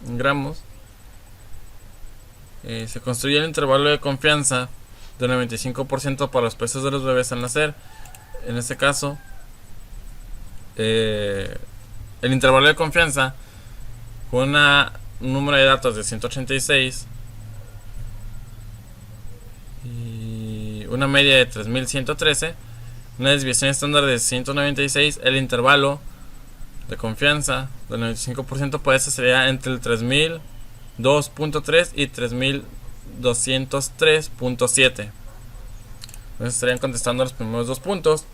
en gramos. Se construye el intervalo de confianza del 95% para los pesos de los bebés al nacer. En este caso, el intervalo de confianza con un número de datos de 186 y una media de 3113, una desviación estándar de 196. El intervalo de confianza del 95% pues sería entre el 3002.3 y 3203.7. Entonces estarían contestando los primeros dos puntos.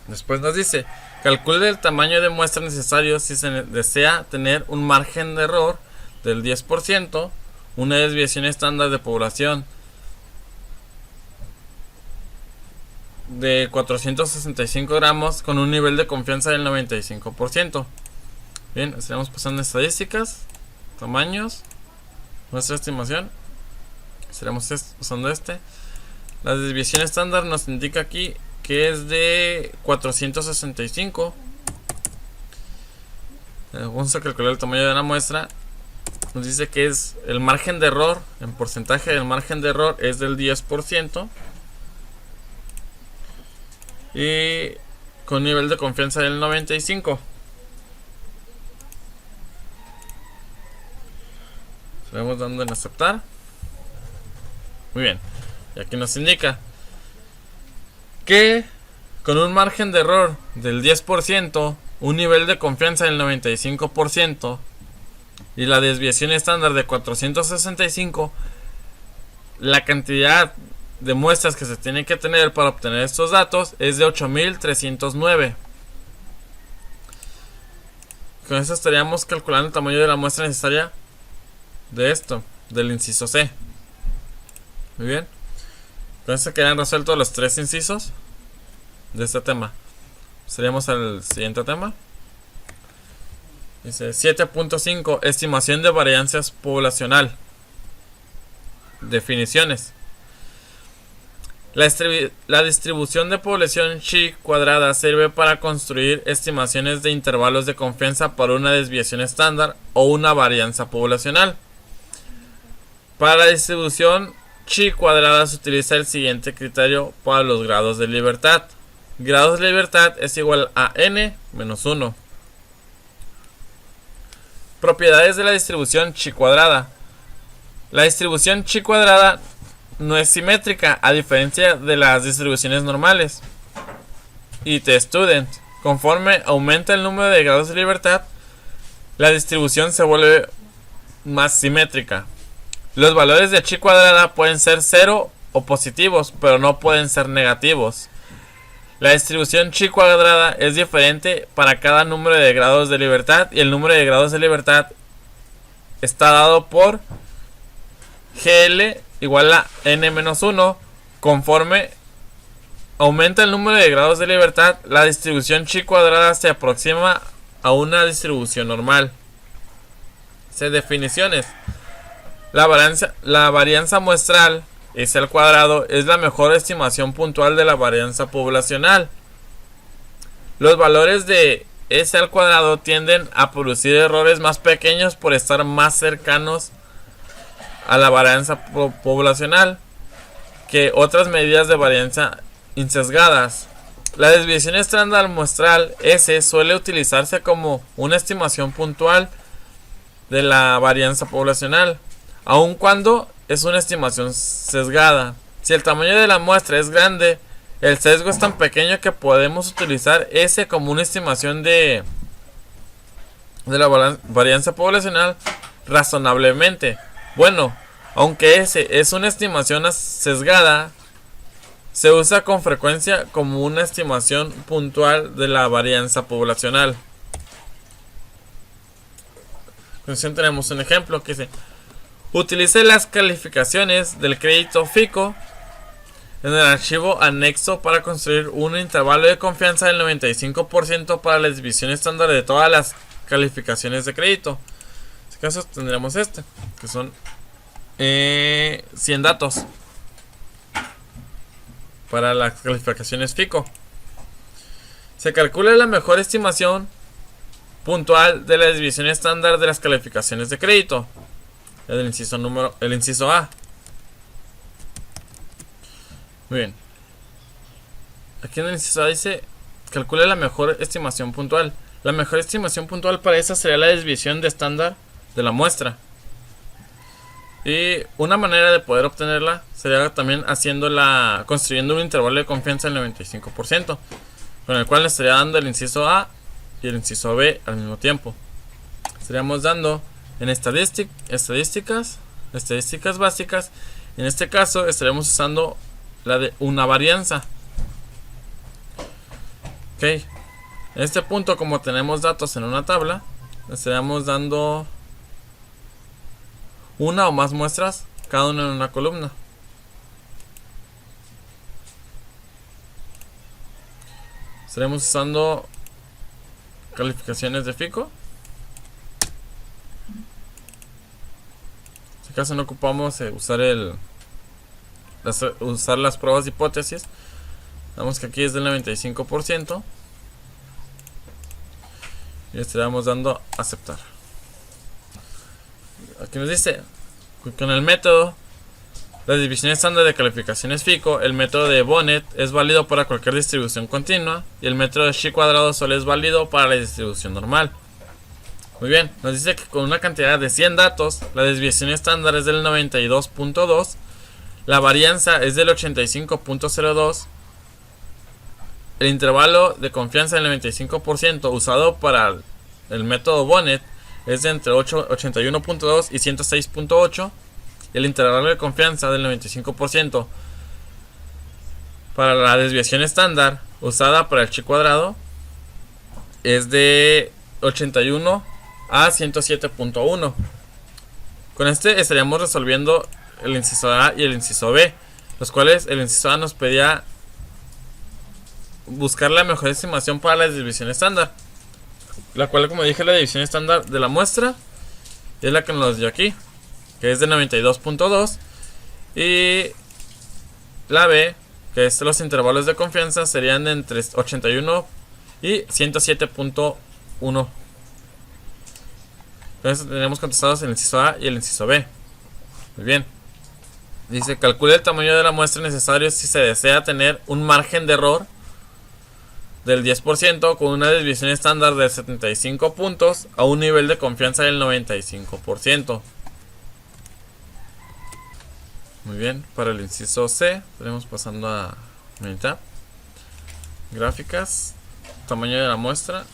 Después nos dice: calcule el tamaño de muestra necesario si se desea tener un margen de error del 10%, una desviación estándar de población de 465 gramos con un nivel de confianza del 95%. Bien, estaremos pasando estadísticas, tamaños, nuestra estimación. Estaremos usando este. La desviación estándar nos indica aquí que es de 465. Vamos a calcular el tamaño de la muestra. Nos dice que es el margen de error, en porcentaje del margen de error es del 10%. Y con nivel de confianza del 95. Estaremos dando en aceptar. Muy bien. Y aquí nos indica que con un margen de error del 10%, un nivel de confianza del 95% y la desviación estándar de 465, la cantidad de muestras que se tiene que tener para obtener estos datos es de 8309. Con eso estaríamos calculando el tamaño de la muestra necesaria de esto, del inciso C. Muy bien. Con eso quedan resueltos los tres incisos de este tema. Seríamos al siguiente tema. Dice 7.5: estimación de varianzas poblacional. Definiciones. La distribución de población chi cuadrada sirve para construir estimaciones de intervalos de confianza para una desviación estándar o una varianza poblacional. Para la distribución chi cuadrada se utiliza el siguiente criterio para los grados de libertad. Grados de libertad es igual a n menos 1. Propiedades de la distribución chi cuadrada. La distribución chi cuadrada no es simétrica, a diferencia de las distribuciones normales. Y student, conforme aumenta el número de grados de libertad, la distribución se vuelve más simétrica. Los valores de chi cuadrada pueden ser 0 o positivos, pero no pueden ser negativos. La distribución chi cuadrada es diferente para cada número de grados de libertad, y el número de grados de libertad está dado por GL igual a n-1. Conforme aumenta el número de grados de libertad, la distribución chi cuadrada se aproxima a una distribución normal. Definiciones. La varianza muestral S al cuadrado es la mejor estimación puntual de la varianza poblacional. Los valores de S al cuadrado tienden a producir errores más pequeños por estar más cercanos a la varianza poblacional que otras medidas de varianza insesgadas. La desviación estándar muestral S suele utilizarse como una estimación puntual de la varianza poblacional, aun cuando es una estimación sesgada. Si el tamaño de la muestra es grande, el sesgo es tan pequeño que podemos utilizar S como una estimación de la varianza poblacional razonablemente. Bueno, aunque S es una estimación sesgada, se usa con frecuencia como una estimación puntual de la varianza poblacional. A continuación tenemos un ejemplo que dice: utilice las calificaciones del crédito FICO en el archivo anexo para construir un intervalo de confianza del 95% para la división estándar de todas las calificaciones de crédito. En este caso tendremos que son 100 datos para las calificaciones FICO. Se calcula la mejor estimación puntual de la división estándar de las calificaciones de crédito. El inciso A. Muy bien. Aquí en el inciso A dice: calcula la mejor estimación puntual. La mejor estimación puntual para esa sería la desviación de estándar de la muestra. Y una manera de poder obtenerla sería también construyendo un intervalo de confianza del 95%, con el cual le estaría dando el inciso A y el inciso B al mismo tiempo. Estaríamos dando en estadísticas básicas. En este caso estaremos usando la de una varianza. Ok. En este punto, como tenemos datos en una tabla, estaríamos dando una o más muestras, cada una en una columna. Estaremos usando calificaciones de FICO. En este caso no ocupamos usar las pruebas de hipótesis. Vemos que aquí es del 95%. Y estaríamos dando aceptar. Aquí nos dice: con el método de división estándar de calificaciones FICO, el método de Bonnet es válido para cualquier distribución continua y el método de Chi cuadrado solo es válido para la distribución normal. Muy bien, nos dice que con una cantidad de 100 datos, la desviación estándar es del 92.2, la varianza es del 85.02, el intervalo de confianza del 95% usado para el método Bonnet es de entre 81.2 y 106.8. El intervalo de confianza del 95% para la desviación estándar usada para el Chi cuadrado es de 81 a 107.1. Con este estaríamos resolviendo el inciso A y el inciso B, los cuales el inciso A nos pedía buscar la mejor estimación para la división estándar, la cual, como dije, la división estándar de la muestra es la que nos dio aquí, que es de 92.2, y la B, que es los intervalos de confianza, serían de entre 81 y 107.1. Entonces tenemos contestados el inciso A y el inciso B. Muy bien. Dice: calcula el tamaño de la muestra necesario si se desea tener un margen de error del 10% con una desviación estándar de 75 puntos a un nivel de confianza del 95%. Muy bien, para el inciso C, estaremos pasando a mitad. Gráficas, tamaño de la muestra.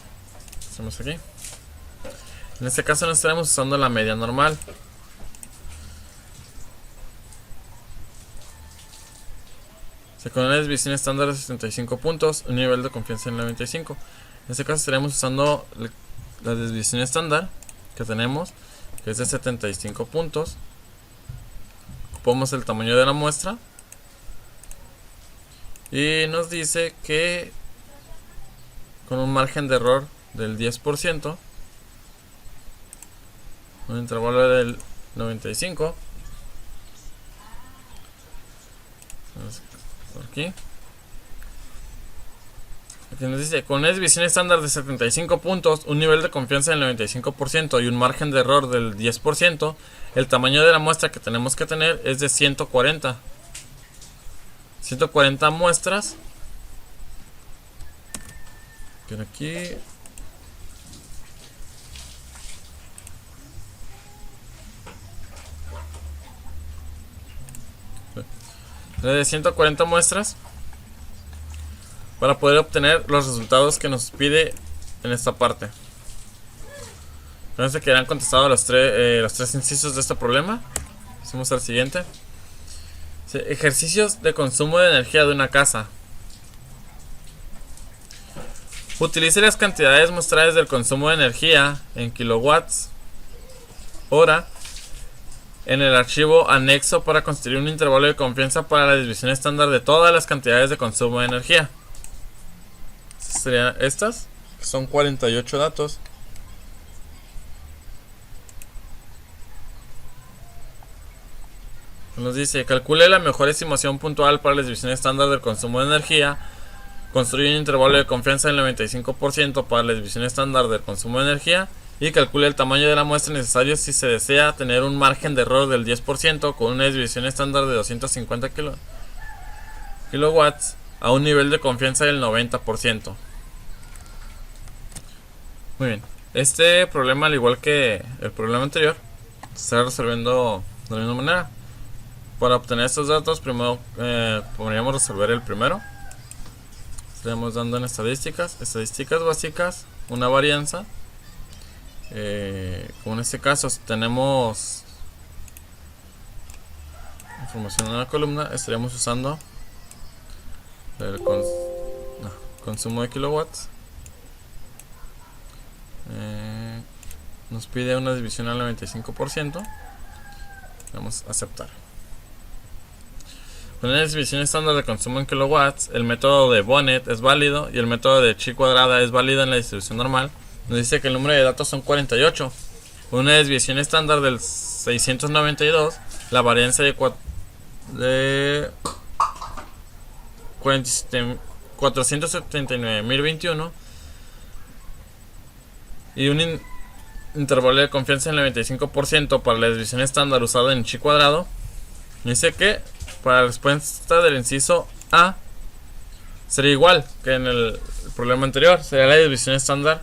Hacemos aquí. En este caso no estaremos usando la media normal. Con una desviación estándar de 75 puntos, un nivel de confianza en 95. En este caso estaremos usando la desviación estándar que tenemos, que es de 75 puntos. Ocupamos el tamaño de la muestra y nos dice que con un margen de error del 10%, un intervalo del 95. Por aquí Aquí nos dice, con una desviación estándar de 75 puntos, un nivel de confianza del 95% y un margen de error del 10%, el tamaño de la muestra que tenemos que tener es de 140. 140 muestras. Por aquí. De 140 muestras para poder obtener los resultados que nos pide en esta parte. Entonces quedan contestados los tres incisos de este problema. Pasamos al siguiente. Ejercicios de consumo de energía de una casa. Utilice las cantidades mostradas del consumo de energía en kilowatts hora en el archivo anexo para construir un intervalo de confianza para la desviación estándar de todas las cantidades de consumo de energía. Serían estas, que son 48 datos. Nos dice, calcule la mejor estimación puntual para la desviación estándar del consumo de energía. Construye un intervalo de confianza del 95% para la desviación estándar del consumo de energía. Y calcule el tamaño de la muestra necesario si se desea tener un margen de error del 10% con una desviación estándar de 250 kilowatts a un nivel de confianza del 90%. Muy bien. Este problema, al igual que el problema anterior, se está resolviendo de la misma manera. Para obtener estos datos, primero podríamos resolver el primero. Estaríamos dando en estadísticas básicas, una varianza. Como en este caso tenemos información en la columna, estaríamos usando el consumo de kilowatts. Nos pide una división al 95%. Vamos a aceptar. Con la división estándar de consumo en kilowatts, el método de Bonnet es válido y el método de chi cuadrada es válido en la distribución normal. Nos dice que el número de datos son 48. Con una desviación estándar del 692, la varianza de 479.021 y un intervalo de confianza en el 95% para la desviación estándar usada en chi cuadrado. Dice que para la respuesta del inciso A sería igual que en el problema anterior, sería la desviación estándar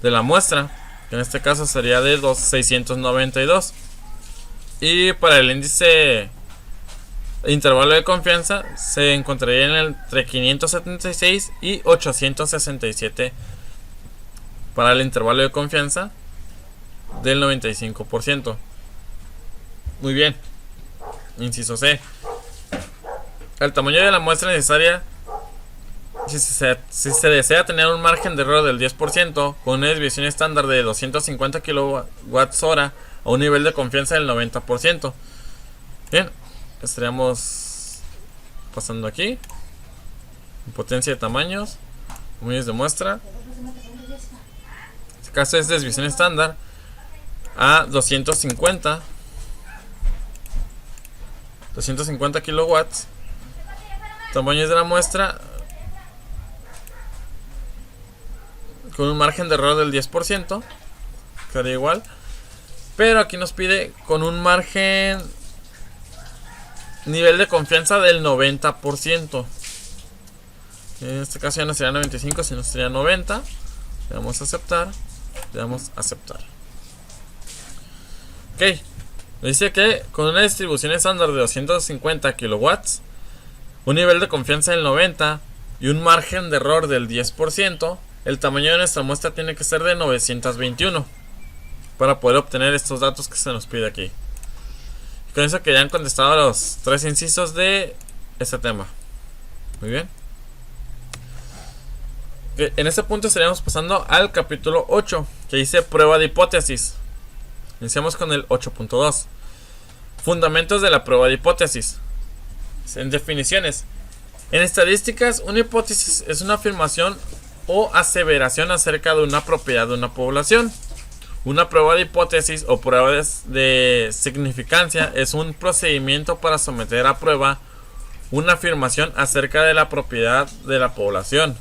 de la muestra, que en este caso sería de 692. Y para el índice intervalo de confianza se encontraría entre 576 y 867 para el intervalo de confianza del 95%. Muy bien. Inciso C. El tamaño de la muestra necesaria si se desea tener un margen de error del 10% con una desviación estándar de 250 kilowatts hora a un nivel de confianza del 90%. Bien, estaríamos pasando aquí. Potencia de tamaños, tamaños de muestra. En este caso es desviación estándar a 250 kilowatts. Tamaños de la muestra con un margen de error del 10%, quedaría igual. Pero aquí nos pide con un margen nivel de confianza del 90%. En este caso ya no sería 95, sino sería 90. Le damos a aceptar. Le damos a aceptar. Ok. Dice que con una distribución estándar de 250 kilowatts, un nivel de confianza del 90 y un margen de error del 10%, el tamaño de nuestra muestra tiene que ser de 921 para poder obtener estos datos que se nos pide aquí. Y con eso que ya han contestado los tres incisos de este tema. Muy bien. En este punto estaríamos pasando al capítulo 8, que dice prueba de hipótesis. Iniciamos con el 8.2. Fundamentos de la prueba de hipótesis. En definiciones. En estadísticas, una hipótesis es una afirmación o aseveración acerca de una propiedad de una población. Una prueba de hipótesis o prueba de significancia es un procedimiento para someter a prueba una afirmación acerca de la propiedad de la población.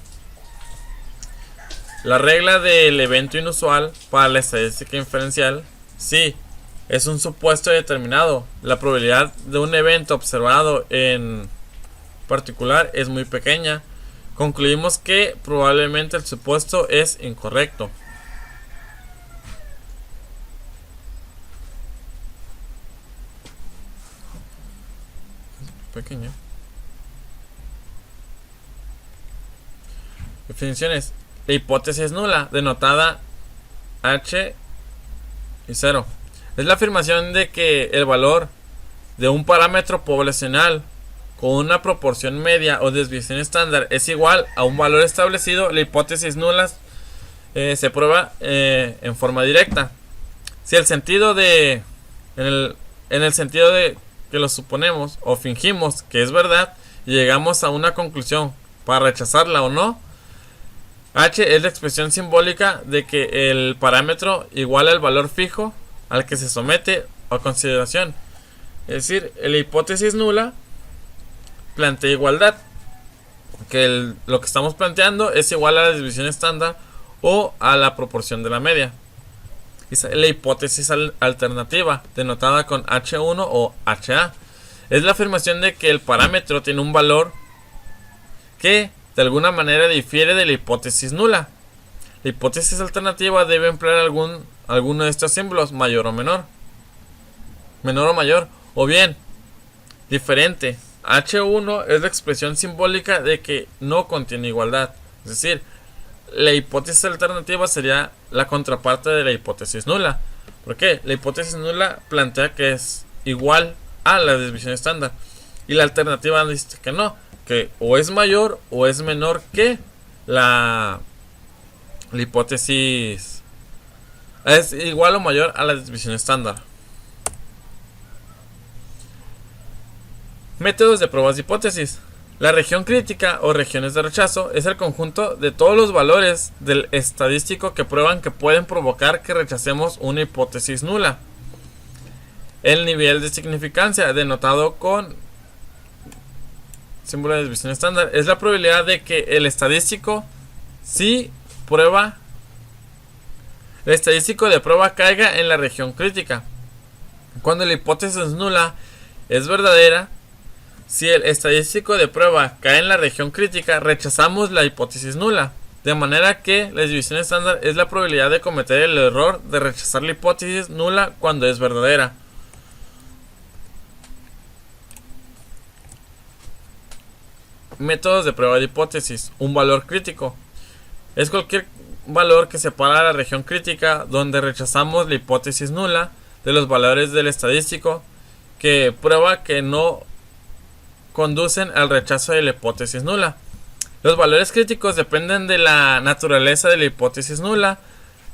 La regla del evento inusual para la estadística inferencial, sí, es un supuesto determinado. La probabilidad de un evento observado en particular es muy pequeña. Concluimos que probablemente el supuesto es incorrecto. Pequeña. Definiciones. La hipótesis es nula, denotada H y 0. Es la afirmación de que el valor de un parámetro poblacional con una proporción media o desviación estándar es igual a un valor establecido. La hipótesis nula se prueba en forma directa. Si el sentido de en el sentido de que lo suponemos o fingimos que es verdad y llegamos a una conclusión para rechazarla o no, H es la expresión simbólica de que el parámetro iguala el valor fijo al que se somete a consideración. Es decir, la hipótesis nula plantea igualdad, que lo que estamos planteando es igual a la desviación estándar o a la proporción de la media. La hipótesis alternativa, denotada con H1 o HA, es la afirmación de que el parámetro tiene un valor que de alguna manera difiere de la hipótesis nula. La hipótesis alternativa debe emplear alguno de estos símbolos, mayor o menor o mayor, o bien diferente. H1 es la expresión simbólica de que no contiene igualdad, es decir, la hipótesis alternativa sería la contraparte de la hipótesis nula. ¿Por qué? La hipótesis nula plantea que es igual a la desviación estándar y la alternativa dice que no, que o es mayor o es menor que la hipótesis, es igual o mayor a la desviación estándar. Métodos de pruebas de hipótesis. La región crítica o regiones de rechazo es el conjunto de todos los valores del estadístico que prueban que pueden provocar que rechacemos una hipótesis nula. El nivel de significancia, denotado con símbolo de desviación estándar, es la probabilidad de que el estadístico de prueba caiga en la región crítica. Cuando la hipótesis nula es verdadera, si el estadístico de prueba cae en la región crítica, rechazamos la hipótesis nula. De manera que la desviación estándar es la probabilidad de cometer el error de rechazar la hipótesis nula cuando es verdadera. Métodos de prueba de hipótesis. Un valor crítico es cualquier valor que separa la región crítica donde rechazamos la hipótesis nula de los valores del estadístico que prueba que no conducen al rechazo de la hipótesis nula. Los valores críticos dependen de la naturaleza de la hipótesis nula,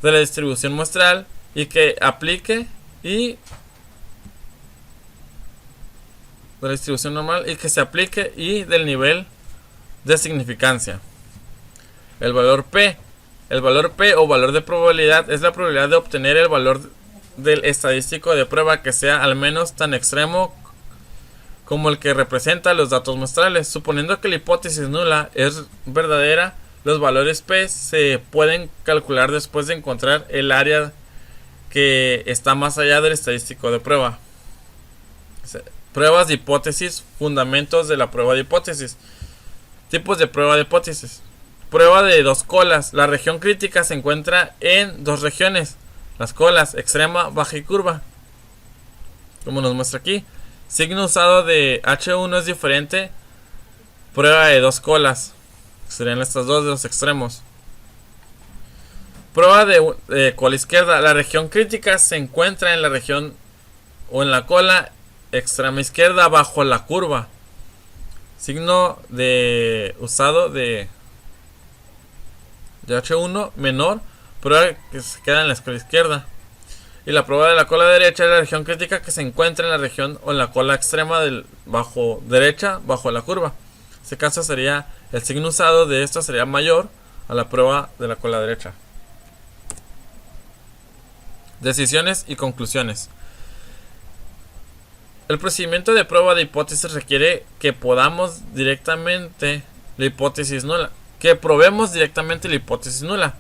de la distribución muestral y que aplique y de la distribución normal y que se aplique y del nivel de significancia. El valor P o valor de probabilidad es la probabilidad de obtener el valor del estadístico de prueba que sea al menos tan extremo como el que representa los datos muestrales. Suponiendo que la hipótesis nula es verdadera, los valores P se pueden calcular después de encontrar el área que está más allá del estadístico de prueba. Pruebas de hipótesis, fundamentos de la prueba de hipótesis. Tipos de prueba de hipótesis. Prueba de dos colas. La región crítica se encuentra en dos regiones, las colas extrema, baja y curva, como nos muestra aquí. Signo usado de H1 es diferente. Prueba de dos colas, serían estas dos de los extremos. Prueba de cola izquierda. La región crítica se encuentra en la región o en la cola extrema izquierda bajo la curva. Signo de usado de H1 menor. Prueba que se queda en la cola izquierda. Y la prueba de la cola derecha es la región crítica que se encuentra en la región o en la cola extrema del bajo derecha bajo la curva. En este caso sería el signo usado de esto sería mayor a la prueba de la cola derecha. Decisiones y conclusiones. El procedimiento de prueba de hipótesis requiere que podamos directamente la hipótesis nula, que probemos directamente la hipótesis nula.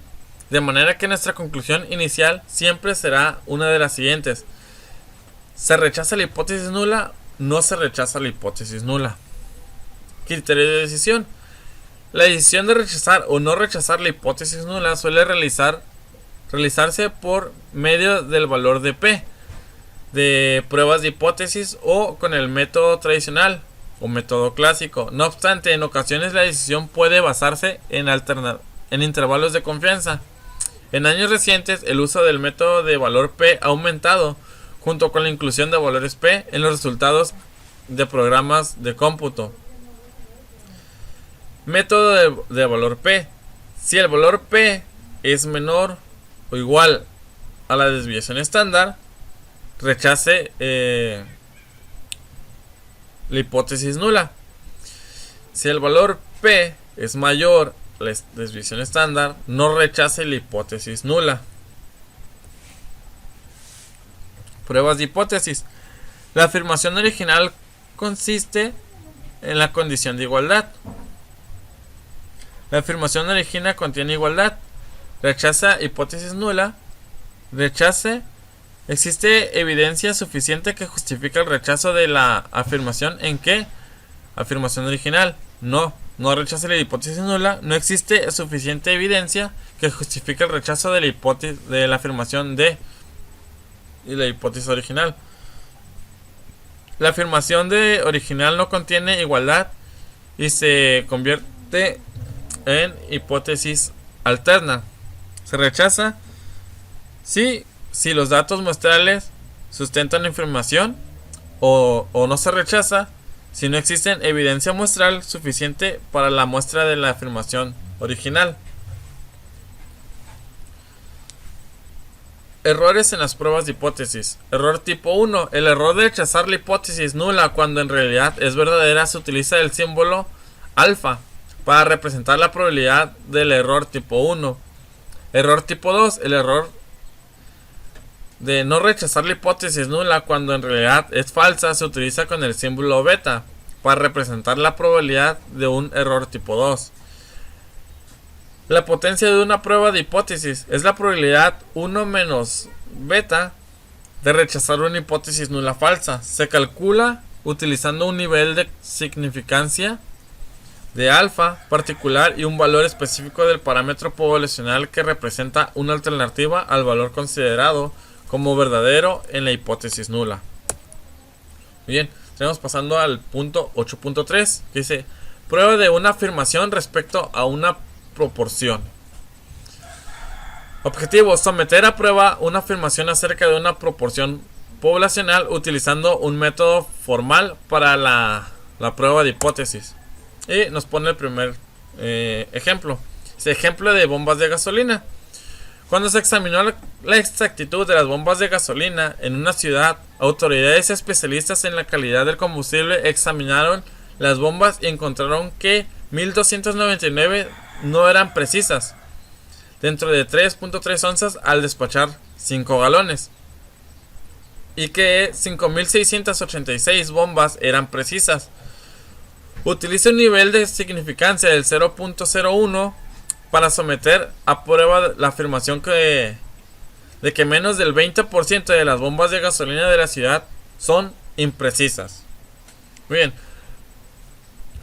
De manera que nuestra conclusión inicial siempre será una de las siguientes. ¿Se rechaza la hipótesis nula? No se rechaza la hipótesis nula. Criterio de decisión. La decisión de rechazar o no rechazar la hipótesis nula suele realizarse por medio del valor de P, de pruebas de hipótesis o con el método tradicional o método clásico. No obstante, en ocasiones la decisión puede basarse en intervalos de confianza. En años recientes, el uso del método de valor P ha aumentado, junto con la inclusión de valores P en los resultados de programas de cómputo. Método de valor P. Si el valor P es menor o igual a la desviación estándar, rechace la hipótesis nula. Si el valor P es mayor a la desviación estándar, no rechace la hipótesis nula. Pruebas de hipótesis. La afirmación original consiste en la condición de igualdad. La afirmación original contiene igualdad. Rechaza hipótesis nula. Rechace. ¿Existe evidencia suficiente que justifique el rechazo de la afirmación en qué? Afirmación original. No rechace la hipótesis nula. No existe suficiente evidencia que justifique el rechazo de la hipótesis de la afirmación de y la hipótesis original. La afirmación de original no contiene igualdad y se convierte en hipótesis alterna. Se rechaza si los datos muestrales sustentan la afirmación o no se rechaza si no existe evidencia muestral suficiente para la muestra de la afirmación original. Errores en las pruebas de hipótesis. Error tipo 1. El error de rechazar la hipótesis nula cuando en realidad es verdadera se utiliza el símbolo alfa para representar la probabilidad del error tipo 1. Error tipo 2. El error de no rechazar la hipótesis nula cuando en realidad es falsa se utiliza con el símbolo beta para representar la probabilidad de un error tipo 2. La potencia de una prueba de hipótesis es la probabilidad 1 menos beta de rechazar una hipótesis nula falsa. Se calcula utilizando un nivel de significancia de alfa particular y un valor específico del parámetro poblacional que representa una alternativa al valor considerado como verdadero en la hipótesis nula. Bien, estamos pasando al punto 8.3 que dice prueba de una afirmación respecto a una proporción. Objetivo: someter a prueba una afirmación acerca de una proporción poblacional utilizando un método formal para la prueba de hipótesis. Y nos pone el primer ejemplo. Es ejemplo de bombas de gasolina. Cuando se examinó la exactitud de las bombas de gasolina en una ciudad, autoridades especialistas en la calidad del combustible examinaron las bombas y encontraron que 1299 no eran precisas, dentro de 3.3 onzas al despachar 5 galones, y que 5686 bombas eran precisas. Utiliza un nivel de significancia del 0.01 para someter a prueba la afirmación de que menos del 20% de las bombas de gasolina de la ciudad son imprecisas. Muy bien.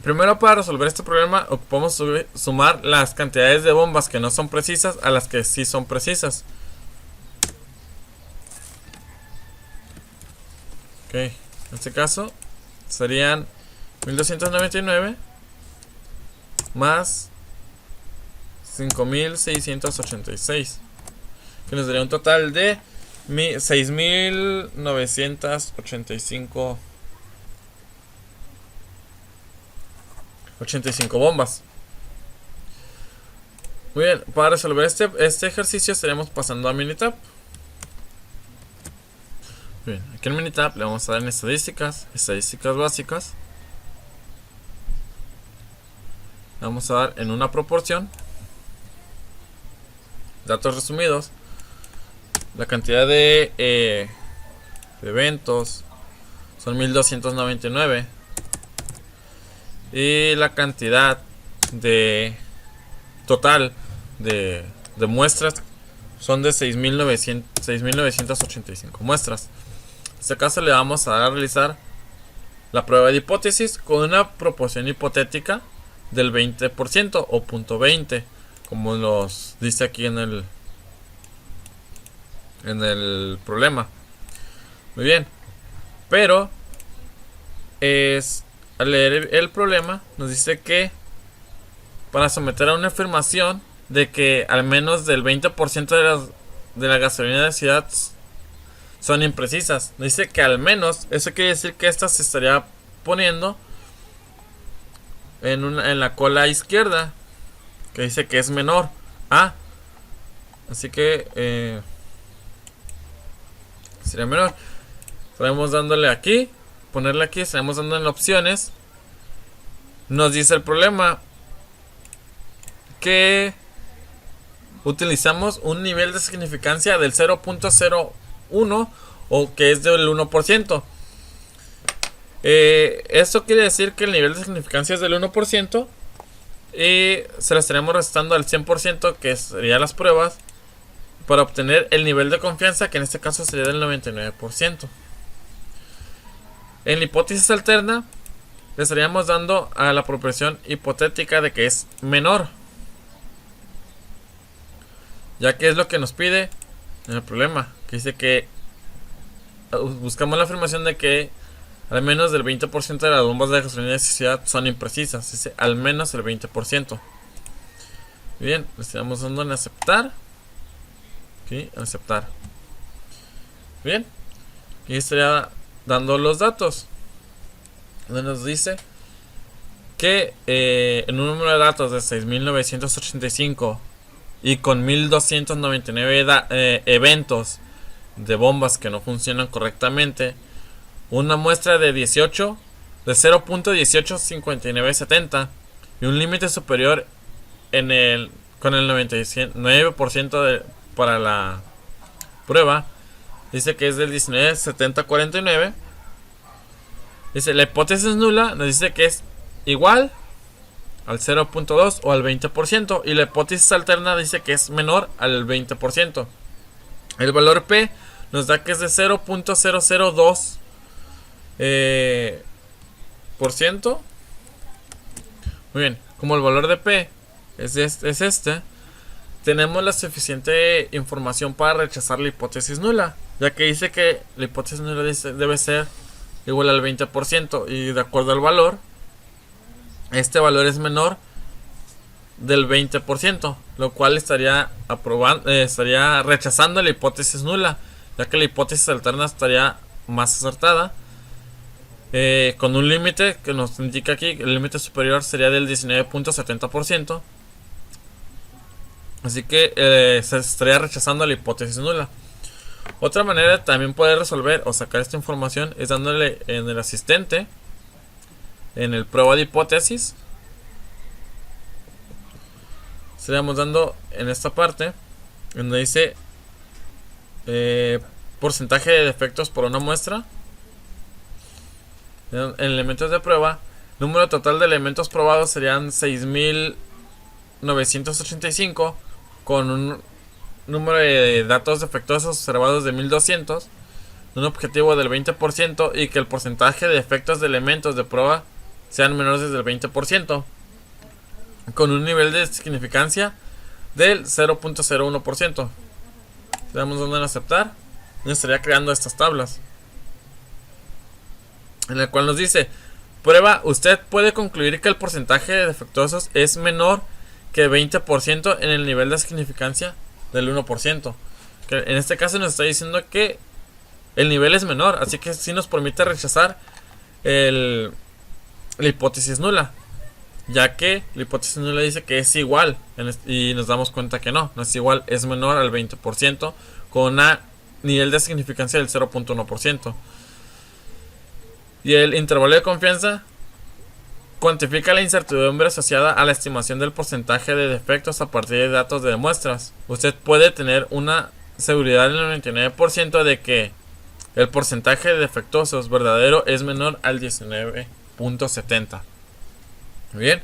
Primero, para resolver este problema ocupamos sumar las cantidades de bombas que no son precisas a las que sí son precisas. Ok, en este caso serían 1299 más 5686, que nos daría un total de 6985 bombas. Muy bien, para resolver este ejercicio estaremos pasando a Minitab. Bien, aquí en Minitab le vamos a dar en estadísticas básicas. Le vamos a dar en una proporción. Datos resumidos. La cantidad de eventos son 1299. Y la cantidad de total de de muestras son de 6.985 muestras. En este caso le vamos a dar a realizar la prueba de hipótesis con una proporción hipotética del 20% o .20, como nos dice aquí en el problema. Muy bien, pero al leer el problema nos dice que para someter a una afirmación de que al menos del 20% de la gasolina de la ciudad son imprecisas. Nos dice que al menos, eso quiere decir que esta se estaría poniendo en la cola izquierda, que dice que es menor a. Así que sería menor. Estaremos dándole aquí, ponerle aquí, estaremos dando en opciones. Nos dice el problema que utilizamos un nivel de significancia del 0.01 o que es del 1%. Esto quiere decir que el nivel de significancia es del 1% y se lo estaremos restando al 100%, que serían las pruebas, para obtener el nivel de confianza, que en este caso sería del 99%. En la hipótesis alterna le estaríamos dando a la proporción hipotética de que es menor, ya que es lo que nos pide en el problema, que dice que buscamos la afirmación de que al menos del 20% de las bombas de gasolina de esta ciudad son imprecisas. Dice al menos el 20%. Bien, le estamos dando en aceptar. Aquí, aceptar. Bien, y estaría dando los datos, donde nos dice que en un número de datos de 6.985 y con 1.299 eventos de bombas que no funcionan correctamente, una muestra de 0.185970 y un límite superior con el 99% para la prueba, dice que es del 197049. Dice la hipótesis nula, nos dice que es igual al 0.2 o al 20%, y la hipótesis alterna dice que es menor al 20%. El valor P nos da que es de 0.002 por ciento. Muy bien, como el valor de P es este, tenemos la suficiente información para rechazar la hipótesis nula, ya que dice que la hipótesis nula debe ser igual al 20%, y de acuerdo al valor, este valor es menor del 20%, lo cual estaría rechazando la hipótesis nula, ya que la hipótesis alterna estaría más acertada, con un límite que nos indica aquí. El límite superior sería del 19.70%, así que se estaría rechazando la hipótesis nula. Otra manera de también poder resolver o sacar esta información es dándole en el asistente, en el prueba de hipótesis. Estaríamos dando en esta parte donde dice porcentaje de defectos por una muestra. En elementos de prueba, número total de elementos probados serían 6.985, con un número de datos defectuosos observados de 1.200, un objetivo del 20%, y que el porcentaje de defectos de elementos de prueba sean menores del 20%, con un nivel de significancia del 0.01%. Le damos donde en aceptar, y estaría creando estas tablas, en el cual nos dice: prueba, usted puede concluir que el porcentaje de defectuosos es menor que 20% en el nivel de significancia del 1%. Que en este caso nos está diciendo que el nivel es menor, así que sí nos permite rechazar la hipótesis nula, ya que la hipótesis nula dice que es igual, y nos damos cuenta que no es igual, es menor al 20%, con un nivel de significancia del 0.1%. Y el intervalo de confianza cuantifica la incertidumbre asociada a la estimación del porcentaje de defectos a partir de datos de muestras. Usted puede tener una seguridad del 99% de que el porcentaje de defectuosos verdadero es menor al 19.70. Muy bien.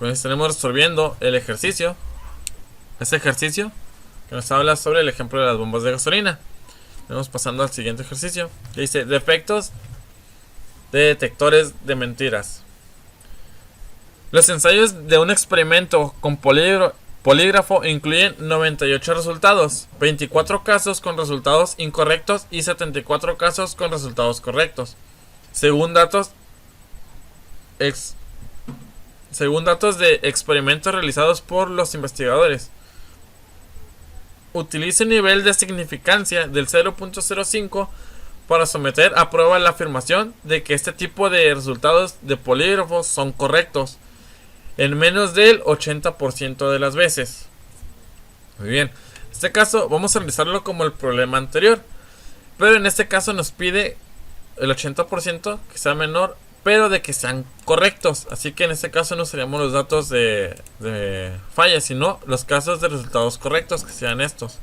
Pues estaremos resolviendo el ejercicio. Este ejercicio que nos habla sobre el ejemplo de las bombas de gasolina. Vamos pasando al siguiente ejercicio, que dice defectos de detectores de mentiras. Los ensayos de un experimento con polígrafo incluyen 98 resultados, 24 casos con resultados incorrectos y 74 casos con resultados correctos, según datos de experimentos realizados por los investigadores. Utilice un nivel de significancia del 0.05 para someter a prueba la afirmación de que este tipo de resultados de polígrafos son correctos en menos del 80% de las veces. Muy bien, en este caso vamos a realizarlo como el problema anterior, pero en este caso nos pide el 80% que sea menor, pero de que sean correctos. Así que en este caso no usaríamos los datos de fallas, sino los casos de resultados correctos, que sean estos.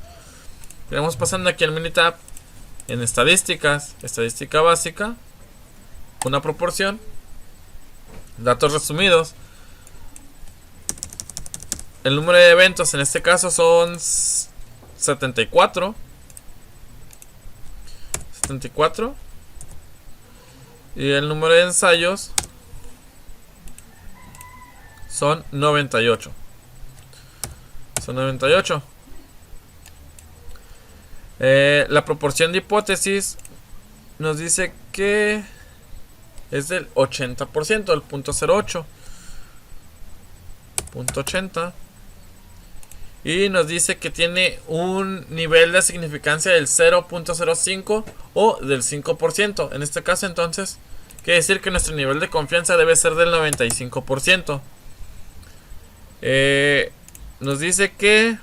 Iremos pasando aquí al Minitab, en estadísticas, estadística básica, una proporción, datos resumidos. El número de eventos en este caso son 74. Y el número de ensayos son 98. La proporción de hipótesis nos dice que es del 80%, el punto 0.8. Punto 80. Y nos dice que tiene un nivel de significancia del 0.05 o del 5%. En este caso entonces quiere decir que nuestro nivel de confianza debe ser del 95%. Nos dice que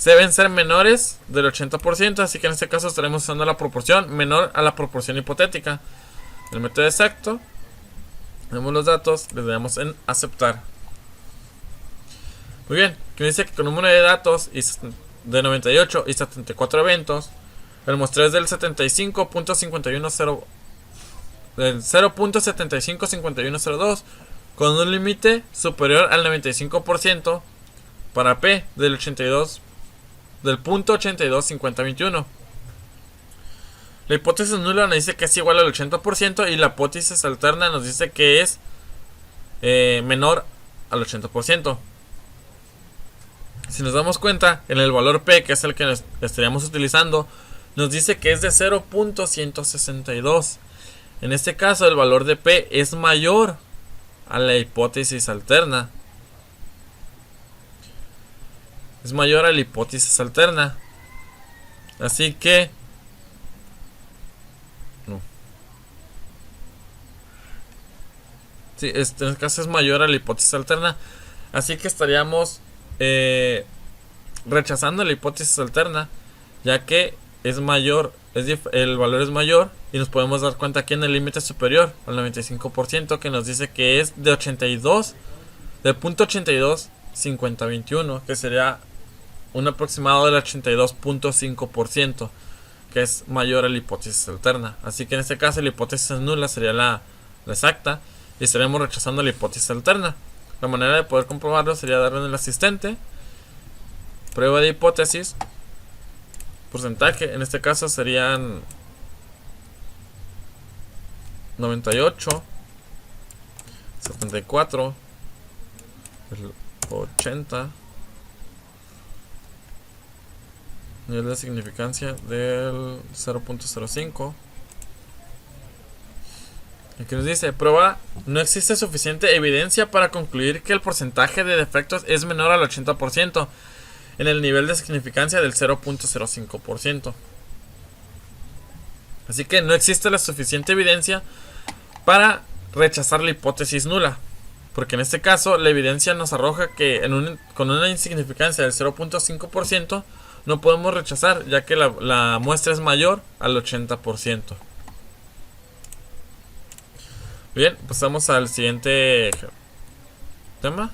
deben ser menores del 80%. Así que en este caso estaremos usando la proporción menor a la proporción hipotética. El método exacto. Vemos los datos. Le damos en aceptar. Muy bien, que me dice que con un número de datos de 98 y 74 eventos, el muestreo es del 0.755102 con un límite superior al 95% para P del punto 825021. La hipótesis nula nos dice que es igual al 80% y la hipótesis alterna nos dice que es menor al 80%. Si nos damos cuenta, en el valor P, que es el que estaríamos utilizando, nos dice que es de 0.162. En este caso, el valor de P es mayor a la hipótesis alterna. Así que no. Sí, en este caso es mayor a la hipótesis alterna. Así que estaríamos rechazando la hipótesis alterna, ya que es mayor, el valor es mayor, y nos podemos dar cuenta aquí en el límite superior al 95%, que nos dice que es de 82, del punto 825021, que sería un aproximado del 82.5%, que es mayor a la hipótesis alterna. Así que en este caso la hipótesis nula sería la exacta, y estaremos rechazando la hipótesis alterna. La manera de poder comprobarlo sería darle en el asistente, prueba de hipótesis, porcentaje, en este caso serían 98, 74, 80, nivel de significancia del 0.05. Aquí nos dice, prueba, no existe suficiente evidencia para concluir que el porcentaje de defectos es menor al 80% en el nivel de significancia del 0.05%. Así que no existe la suficiente evidencia para rechazar la hipótesis nula, porque en este caso la evidencia nos arroja que con una insignificancia del 0.5% no podemos rechazar, ya que la muestra es mayor al 80%. Bien, pasamos al siguiente tema.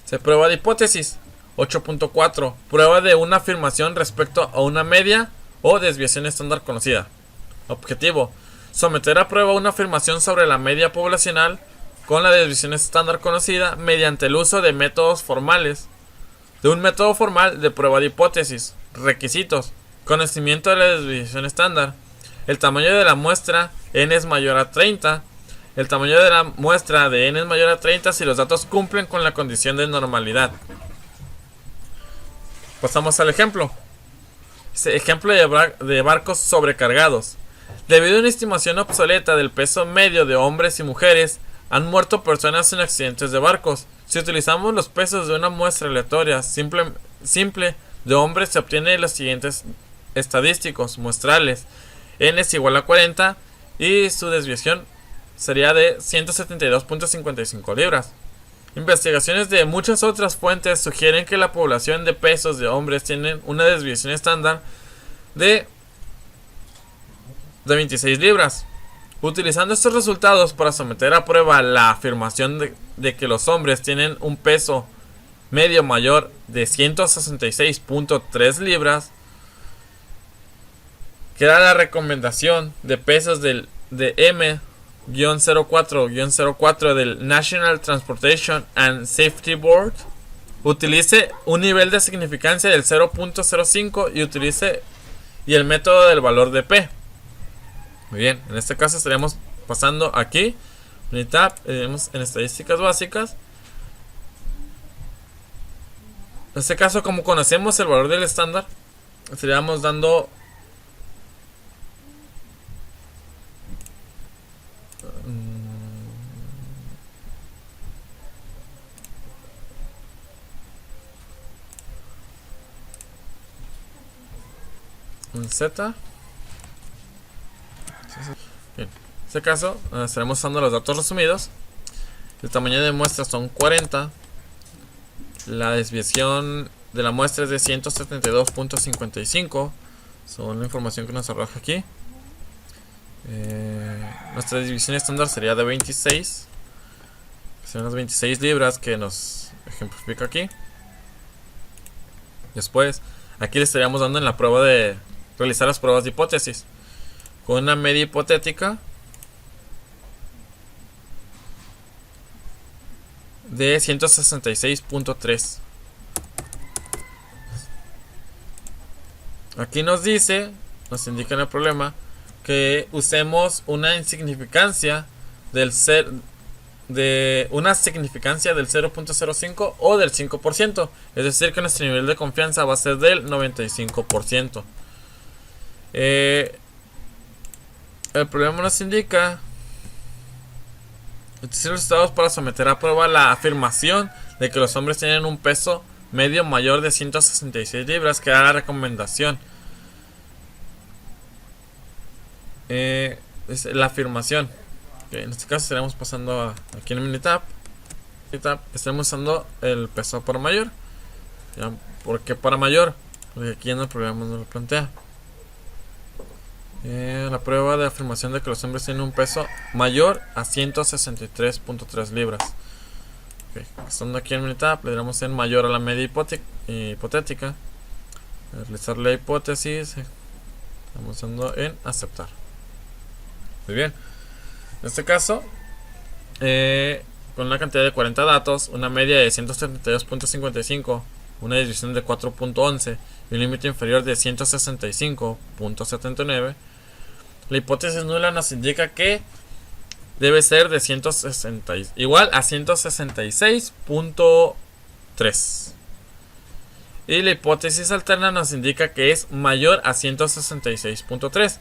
Se prueba de hipótesis 8.4. Prueba de una afirmación respecto a una media o desviación estándar conocida. Objetivo: someter a prueba una afirmación sobre la media poblacional con la desviación estándar conocida mediante el uso de métodos formales. De un método formal de prueba de hipótesis. Requisitos. Conocimiento de la desviación estándar. El tamaño de la muestra n es mayor a 30. El tamaño de la muestra de n es mayor a 30 si los datos cumplen con la condición de normalidad. Pasamos al ejemplo. Ejemplo de barcos sobrecargados. Debido a una estimación obsoleta del peso medio de hombres y mujeres, han muerto personas en accidentes de barcos. Si utilizamos los pesos de una muestra aleatoria simple de hombres, se obtienen los siguientes estadísticos muestrales. N es igual a 40 y su desviación sería de 172.55 libras. Investigaciones de muchas otras fuentes sugieren que la población de pesos de hombres tienen una desviación estándar de 26 libras. Utilizando estos resultados para someter a prueba la afirmación de que los hombres tienen un peso medio mayor de 166.3 libras, queda la recomendación de pesos de M-04-04 del National Transportation and Safety Board. Utilice un nivel de significancia del 0.05 y el método del valor de P. Muy bien, en este caso estaríamos pasando aquí Unitab, en estadísticas básicas. En este caso, como conocemos el valor del estándar, estaríamos dando un Z. Bien, en este caso estaremos usando los datos resumidos. El tamaño de muestra son 40. La desviación de la muestra es de 172.55. Son la información que nos arroja aquí. Nuestra desviación estándar sería de 26. Son las 26 libras que nos ejemplifica aquí. Después, aquí le estaríamos dando en la prueba de realizar las pruebas de hipótesis. Con una media hipotética de 166.3. Aquí nos indica en el problema que usemos una insignificancia del significancia del 0.05 o del 5%, es decir que nuestro nivel de confianza va a ser del 95%. El problema nos indica utilizar resultados para someter a prueba la afirmación de que los hombres tienen un peso medio mayor de 166 libras, que da la recomendación. Es la afirmación. En este caso estaremos pasando aquí en Minitab. Estaremos usando el peso para mayor. ¿Ya? ¿Por qué para mayor? Porque aquí en el programa nos lo plantea. La prueba de afirmación de que los hombres tienen un peso mayor a 163.3 libras. Okay. Estando aquí en Minitab, le daremos en mayor a la media hipotética. Realizar la hipótesis. Estamos dando en aceptar. Muy bien. En este caso, con una cantidad de 40 datos, una media de 172.55, una desviación de 4.11 y un límite inferior de 165.79, la hipótesis nula nos indica que debe ser de igual a 166.3. Y la hipótesis alterna nos indica que es mayor a 166.3.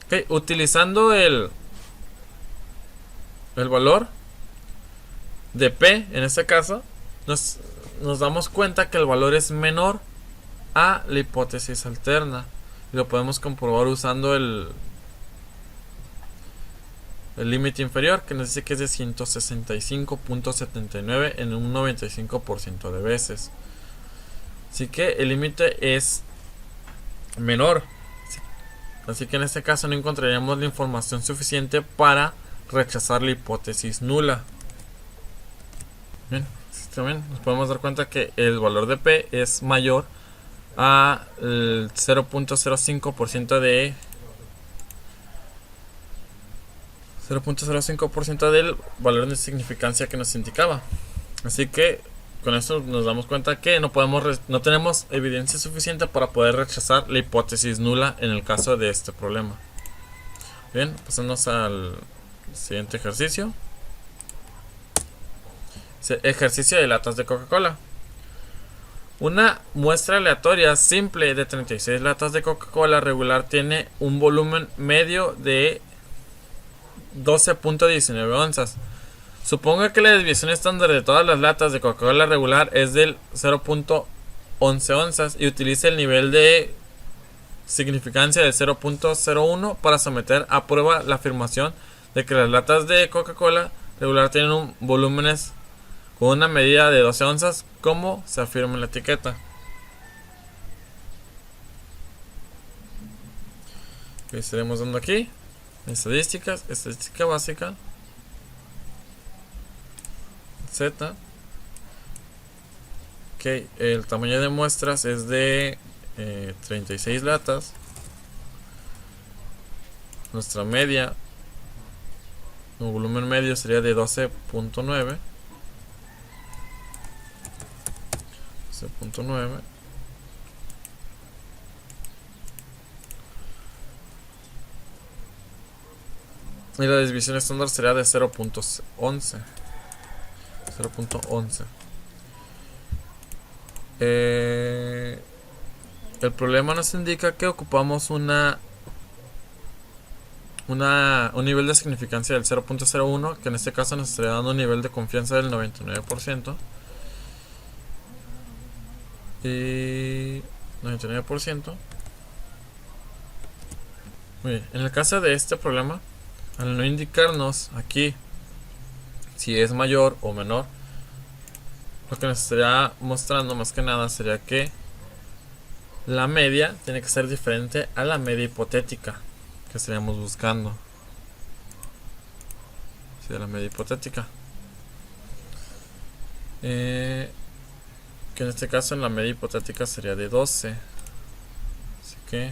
Okay, utilizando el valor de P, en este caso, nos damos cuenta que el valor es menor a la hipótesis alterna. Y lo podemos comprobar usando el límite inferior, que nos dice que es de 165.79 en un 95% de veces. Así que el límite es menor. Así que en este caso no encontraríamos la información suficiente para rechazar la hipótesis nula. Bien, también nos podemos dar cuenta que el valor de P es mayor a el 0.05% de 0.05% del valor de significancia que nos indicaba. Así que con esto nos damos cuenta que no tenemos evidencia suficiente para poder rechazar la hipótesis nula en el caso de este problema. Bien, pasamos al siguiente ejercicio. Ejercicio de latas de Coca-Cola. Una muestra aleatoria simple de 36 latas de Coca-Cola regular tiene un volumen medio de 12.19 onzas. Suponga que la desviación estándar de todas las latas de Coca-Cola regular es del 0.11 onzas y utilice el nivel de significancia de 0.01 para someter a prueba la afirmación de que las latas de Coca-Cola regular tienen un volúmenes con una medida de 12 onzas, como se afirma en la etiqueta. Estaremos dando aquí estadísticas, estadística básica, Z. Ok, el tamaño de muestras es de 36 latas. Nuestra media, el volumen medio sería de 12.9. Y la desviación estándar sería de 0.11. El problema nos indica que ocupamos un nivel de significancia del 0.01, que en este caso nos estaría dando un nivel de confianza del 99%. Y 99%. Muy bien. En el caso de este problema, al no indicarnos aquí si es mayor o menor, lo que nos estaría mostrando más que nada sería que la media tiene que ser diferente a la media hipotética que estaríamos buscando. Sí, la media hipotética. Que en este caso en la media hipotética sería de 12. Así que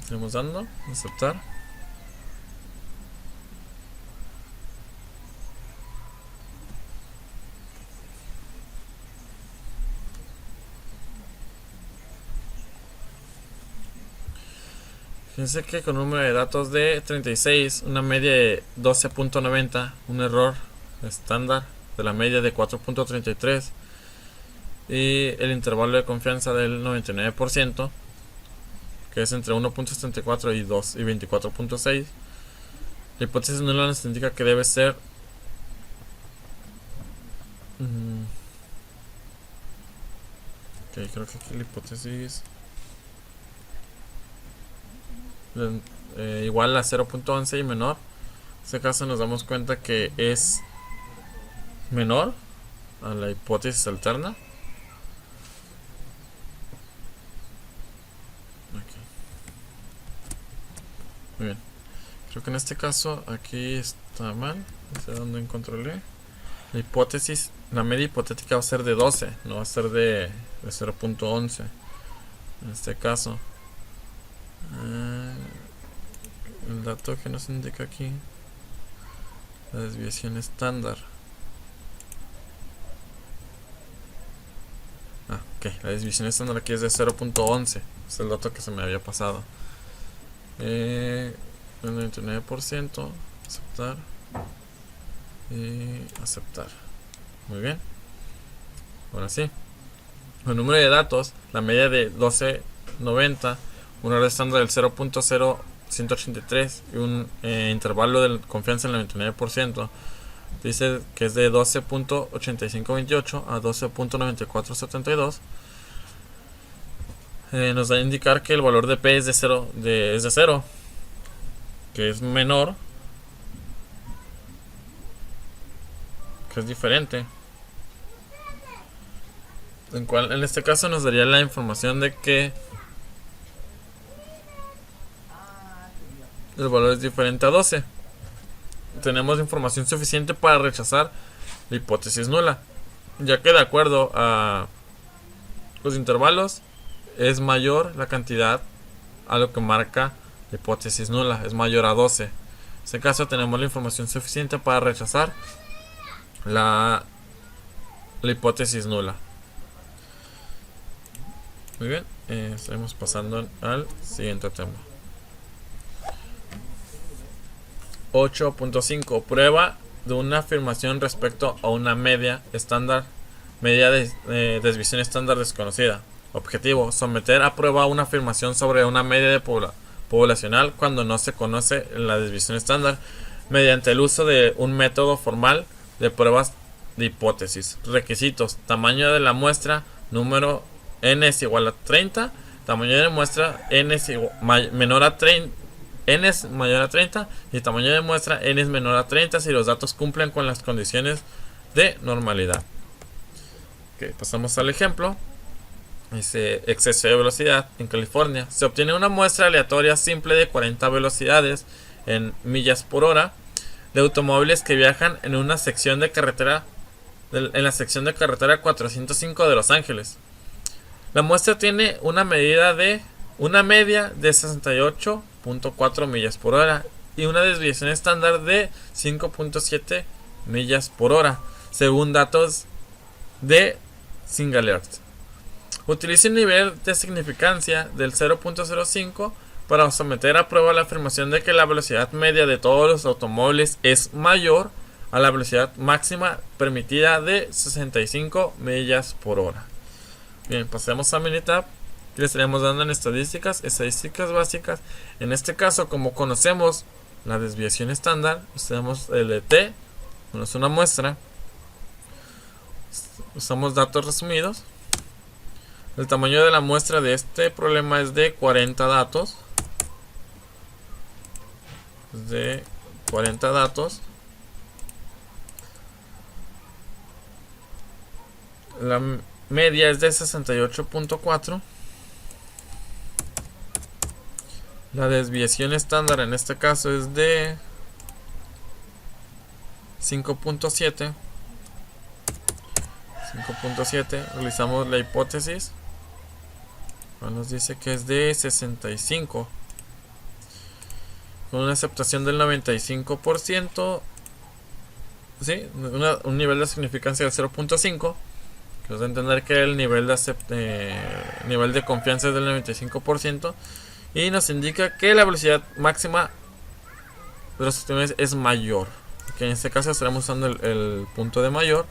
estaremos dando aceptar. Fíjense que con un número de datos de 36, una media de 12.90, un error estándar de la media de 4.33 y el intervalo de confianza del 99%, que es entre 1.74 y 24.6. La hipótesis nula nos indica que debe ser ok, creo que aquí la hipótesis igual a 0.11 y menor. En este caso nos damos cuenta que es menor a la hipótesis alterna. Okay. Muy bien, creo que en este caso aquí está mal. No sé dónde encontré. La hipótesis, la media hipotética va a ser de 12, no va a ser de 0.11 en este caso. El dato que nos indica aquí, la desviación estándar. Ok, la desviación estándar aquí es de 0.11. Es el dato que se me había pasado. El 99%, aceptar y aceptar. Muy bien. Ahora sí, el número de datos, la media de 12.90, un error estándar del 0.0183 y un intervalo de confianza del 99%. Dice que es de 12.8528 a 12.9472. Nos da a indicar que el valor de P es de 0, que es menor, que es diferente. En este caso nos daría la información de que el valor es diferente a 12. Tenemos información suficiente para rechazar la hipótesis nula, ya que de acuerdo a los intervalos es mayor la cantidad a lo que marca la hipótesis nula, es mayor a 12. En este caso tenemos la información suficiente para rechazar la hipótesis nula. Muy bien, estaremos pasando al siguiente tema. 8.5. Prueba de una afirmación respecto a una media estándar, media de desviación estándar desconocida. Objetivo: someter a prueba una afirmación sobre una media de poblacional cuando no se conoce la desviación estándar mediante el uso de un método formal de pruebas de hipótesis. Requisitos: tamaño de la muestra, número n es igual a 30, tamaño de muestra n es menor a 30, n es mayor a 30 y tamaño de muestra n es menor a 30 si los datos cumplen con las condiciones de normalidad. Okay, pasamos al ejemplo. Dice: exceso de velocidad. En California se obtiene una muestra aleatoria simple de 40 velocidades en millas por hora de automóviles que viajan en una sección de carretera en la sección de carretera 405 de Los Ángeles. La muestra tiene una media de 68.4 millas por hora y una desviación estándar de 5.7 millas por hora, según datos de SingAlert. Utilice un nivel de significancia del 0.05 para someter a prueba la afirmación de que la velocidad media de todos los automóviles es mayor a la velocidad máxima permitida de 65 millas por hora. Bien, pasemos a Minitab. Le estaremos dando en estadísticas básicas. En este caso, como conocemos la desviación estándar, usamos el t, bueno, es una muestra, usamos datos resumidos. El tamaño de la muestra de este problema es de 40 datos. La media es de 68.4. La desviación estándar en este caso es de 5.7. Realizamos la hipótesis. Nos dice que es de 65. Con una aceptación del 95%. ¿Sí? Un nivel de significancia del 0.5. Que nos da a entender que el nivel de confianza es del 95%. Y nos indica que la velocidad máxima de los sistemas es mayor. Que en este caso estaremos usando el punto de mayor.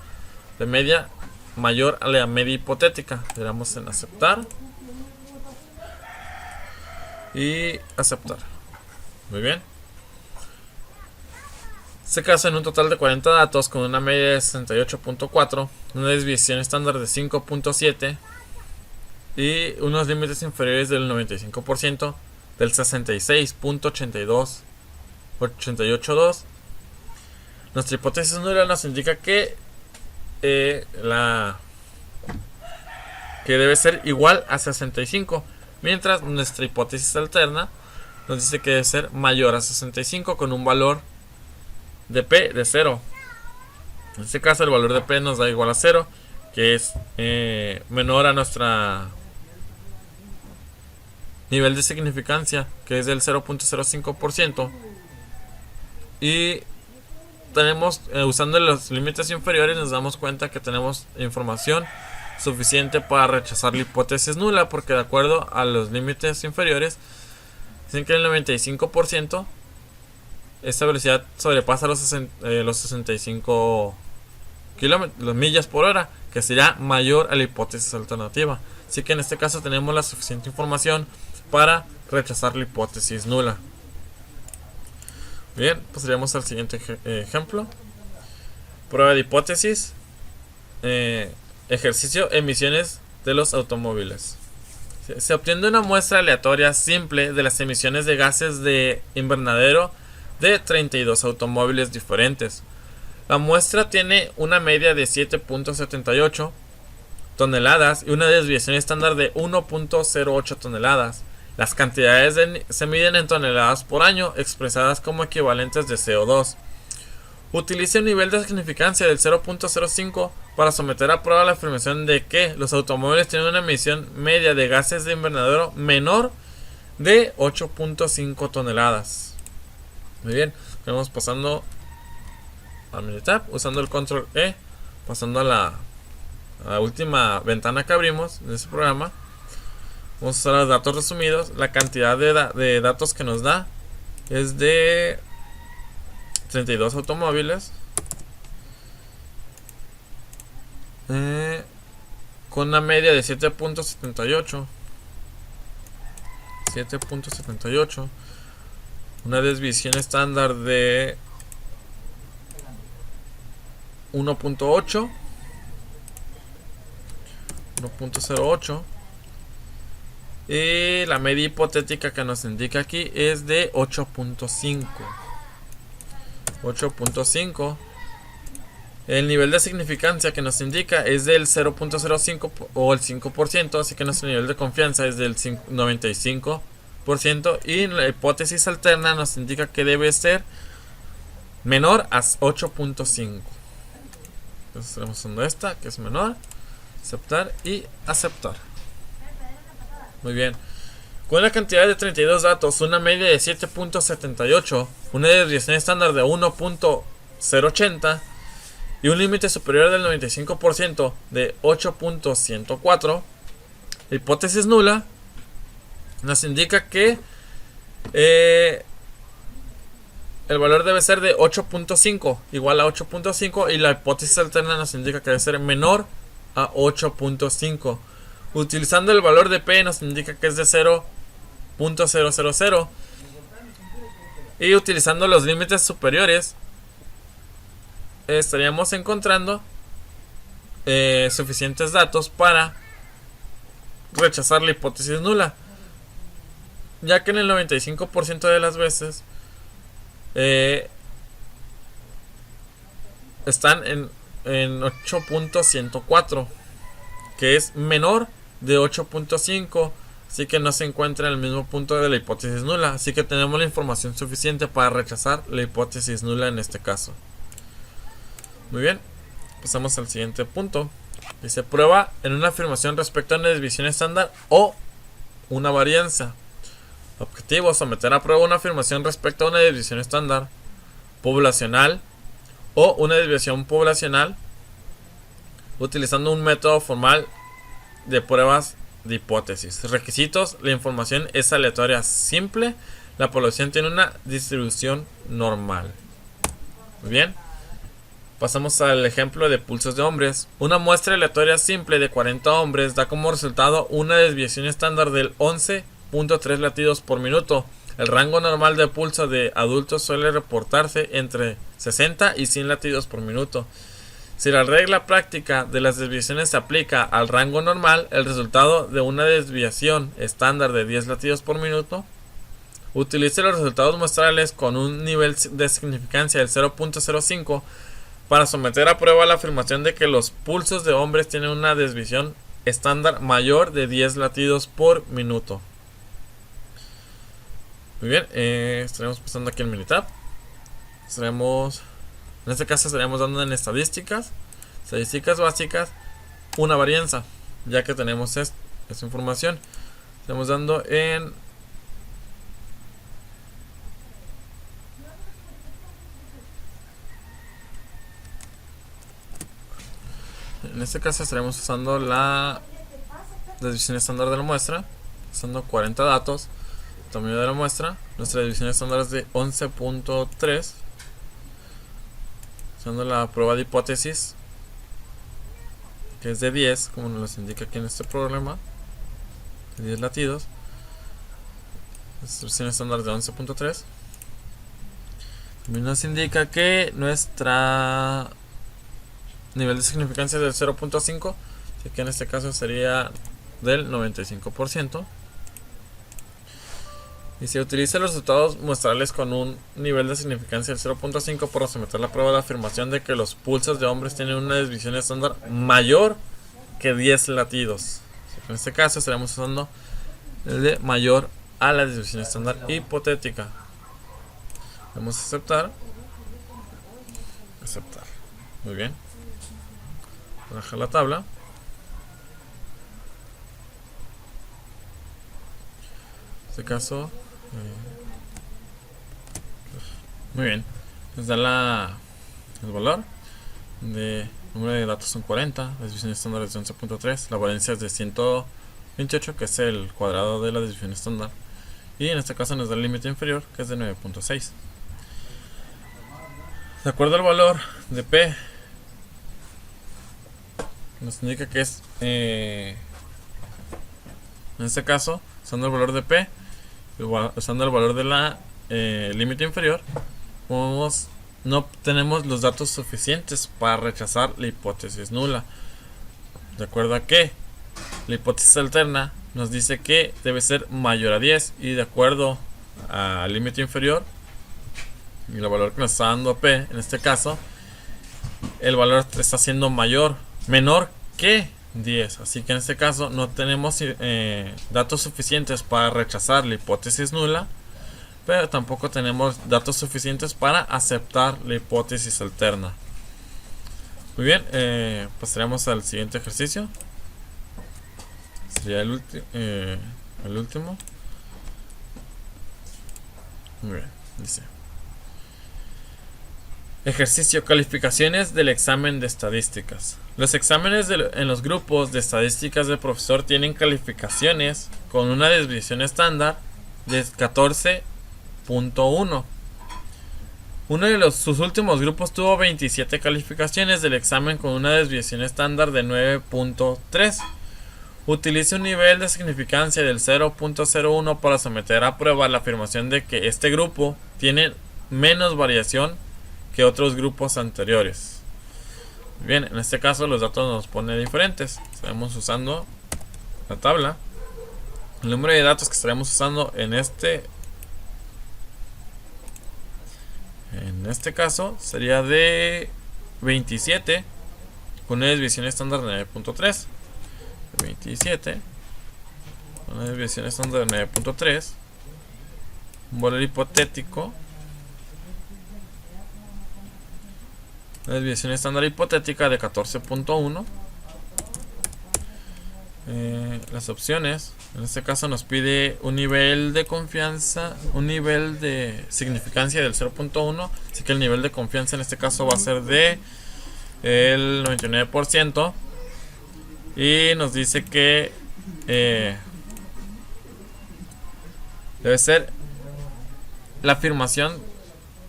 De media mayor a la media hipotética. Le damos en aceptar. Y aceptar. Muy bien. Se casa en un total de 40 datos con una media de 68.4, una desviación estándar de 5.7 y unos límites inferiores del 95% del 66.882. Nuestra hipótesis nula nos indica que debe ser igual a 65, mientras nuestra hipótesis alterna nos dice que debe ser mayor a 65 con un valor de P de 0. En este caso el valor de P nos da igual a 0, que es menor a nuestra nivel de significancia, que es del 0.05%. Y tenemos, usando los límites inferiores, nos damos cuenta que tenemos información suficiente para rechazar la hipótesis nula, porque de acuerdo a los límites inferiores dicen que el 95% esta velocidad sobrepasa los 65 millas por hora, que será mayor a la hipótesis alternativa. Así que en este caso tenemos la suficiente información para rechazar la hipótesis nula. Bien, pasaríamos al siguiente ejemplo. Prueba de hipótesis. Ejercicio: emisiones de los automóviles. Se obtiene una muestra aleatoria simple de las emisiones de gases de invernadero de 32 automóviles diferentes. La muestra tiene una media de 7.78 toneladas y una desviación estándar de 1.08 toneladas. Las cantidades se miden en toneladas por año, expresadas como equivalentes de CO2. Utilice un nivel de significancia del 0.05 para someter a prueba la afirmación de que los automóviles tienen una emisión media de gases de invernadero menor de 8.5 toneladas. Muy bien, vamos pasando al Minitab, usando el control E, pasando a la última ventana que abrimos en este programa. Vamos a usar los datos resumidos. La cantidad de datos que nos da es de 32 automóviles, con una media de 7.78, una desviación estándar de 1.08, 1.08, y la media hipotética que nos indica aquí es de 8.5. El nivel de significancia que nos indica es del 0.05 o el 5%, así que nuestro nivel de confianza es del 95%, y la hipótesis alterna nos indica que debe ser menor a 8.5. Entonces estaremos usando esta, que es menor, aceptar y aceptar. Muy bien. Con una cantidad de 32 datos, una media de 7.78, una desviación estándar de 1.080 y un límite superior del 95% de 8.104, la hipótesis nula nos indica que el valor debe ser de 8.5, igual a 8.5, y la hipótesis alterna nos indica que debe ser menor a 8.5. Utilizando el valor de P nos indica que es de 0.000, y utilizando los límites superiores estaríamos encontrando suficientes datos para rechazar la hipótesis nula, ya que en el 95% de las veces están en 8.104, que es menor de 8.5, así que no se encuentra en el mismo punto de la hipótesis nula, así que tenemos la información suficiente para rechazar la hipótesis nula en este caso. Muy bien, pasamos al siguiente punto. Dice: prueba en una afirmación respecto a una desviación estándar o una varianza. Objetivo: someter a prueba una afirmación respecto a una desviación estándar poblacional o una desviación poblacional utilizando un método formal de pruebas de hipótesis. Requisitos: la información es aleatoria simple, la población tiene una distribución normal. Muy bien, pasamos al ejemplo de pulsos de hombres. Una muestra aleatoria simple de 40 hombres da como resultado una desviación estándar del 11.3 latidos por minuto. El rango normal de pulso de adultos suele reportarse entre 60 y 100 latidos por minuto. Si la regla práctica de las desviaciones se aplica al rango normal, el resultado de una desviación estándar de 10 latidos por minuto. Utilice los resultados muestrales con un nivel de significancia del 0.05 para someter a prueba la afirmación de que los pulsos de hombres tienen una desviación estándar mayor de 10 latidos por minuto. Muy bien, estaremos pasando aquí el Minitab. En este caso estaríamos dando en estadísticas básicas, una varianza, ya que tenemos esta información. Estamos dando en este caso estaremos usando la desviación estándar de la muestra, usando 40 datos, tamaño de la muestra. Nuestra desviación estándar es de 11.3, usando la prueba de hipótesis, que es de 10, como nos indica aquí en este problema, 10 latidos. Desviación estándar de 11.3. También nos indica que nuestra nivel de significancia es del 0.5, así que en este caso sería del 95%. Y se utiliza los resultados muestrales con un nivel de significancia del 0.5 para someter la prueba de afirmación de que los pulsos de hombres tienen una desviación estándar mayor que 10 latidos. En este caso estaremos usando el de mayor a la desviación estándar hipotética. Vamos a aceptar. Muy bien. Baja la tabla. este caso, muy bien, nos da el valor de número de datos son 40, la desviación estándar es de 11.3, la variancia es de 128, que es el cuadrado de la desviación estándar, y en este caso nos da el límite inferior, que es de 9.6. De acuerdo al valor de P, nos indica que es, en este caso, usando el valor de P, usando el valor de la límite inferior, no tenemos los datos suficientes para rechazar la hipótesis nula. De acuerdo a que la hipótesis alterna nos dice que debe ser mayor a 10, y de acuerdo al límite inferior y el valor que nos está dando P, en este caso, el valor está siendo menor que 10. Así que en este caso no tenemos datos suficientes para rechazar la hipótesis nula, pero tampoco tenemos datos suficientes para aceptar la hipótesis alterna. Muy bien, pasaremos al siguiente ejercicio. Sería el último. Muy bien, dice: ejercicio: calificaciones del examen de estadísticas. Los exámenes en los grupos de estadísticas del profesor tienen calificaciones con una desviación estándar de 14.1. Uno de sus últimos grupos tuvo 27 calificaciones del examen con una desviación estándar de 9.3. Utilice un nivel de significancia del 0.01 para someter a prueba la afirmación de que este grupo tiene menos variación que otros grupos anteriores. Bien, en este caso los datos nos pone diferentes. Estaremos usando la tabla. El número de datos que estaremos usando en este caso sería de 27 con una desviación estándar de 9.3. 27 con una desviación estándar de 9.3. Un valor hipotético. Una desviación estándar hipotética de 14.1. Las opciones, en este caso nos pide un nivel de confianza, un nivel de significancia del 0.1, así que el nivel de confianza en este caso va a ser de el 99%, y nos dice que debe ser la afirmación,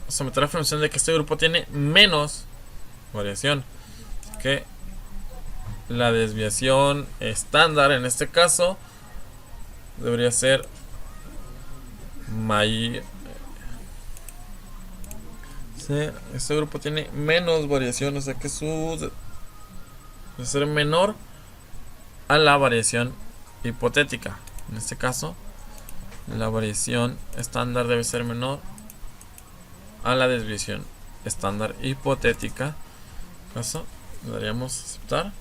someter la afirmación de que este grupo tiene menos variación, así que la desviación estándar en este caso debería ser mayor. Este grupo tiene menos variación, o sea que debe ser menor a la variación hipotética. En este caso, la variación estándar debe ser menor a la desviación estándar hipotética. En este caso, le daríamos aceptar.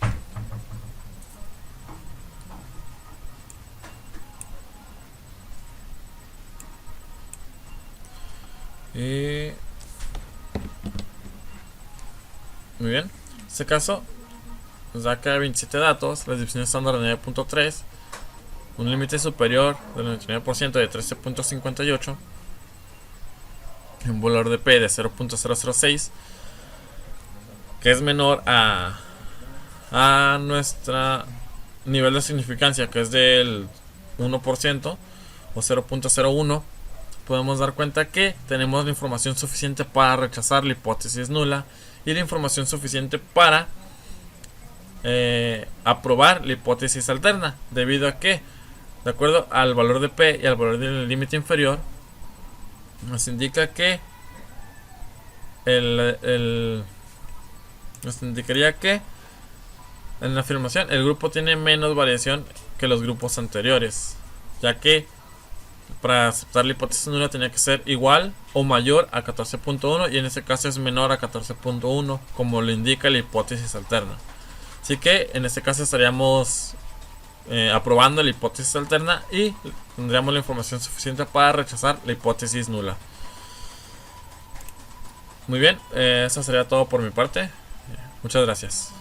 Muy bien, en este caso nos da acá 27 datos, la desviación estándar de 9.3, un límite superior del 99% de 13.58, un valor de P de 0.006, que es menor a nuestro nivel de significancia, que es del 1% o 0.01. podemos dar cuenta que tenemos la información suficiente para rechazar la hipótesis nula y la información suficiente para aprobar la hipótesis alterna, debido a que, de acuerdo al valor de P y al valor del límite inferior, nos indica que nos indicaría que en la afirmación el grupo tiene menos variación que los grupos anteriores, ya que para aceptar la hipótesis nula tenía que ser igual o mayor a 14.1, y en este caso es menor a 14.1, como lo indica la hipótesis alterna. Así que en este caso estaríamos aprobando la hipótesis alterna y tendríamos la información suficiente para rechazar la hipótesis nula. Muy bien, eso sería todo por mi parte. Muchas gracias.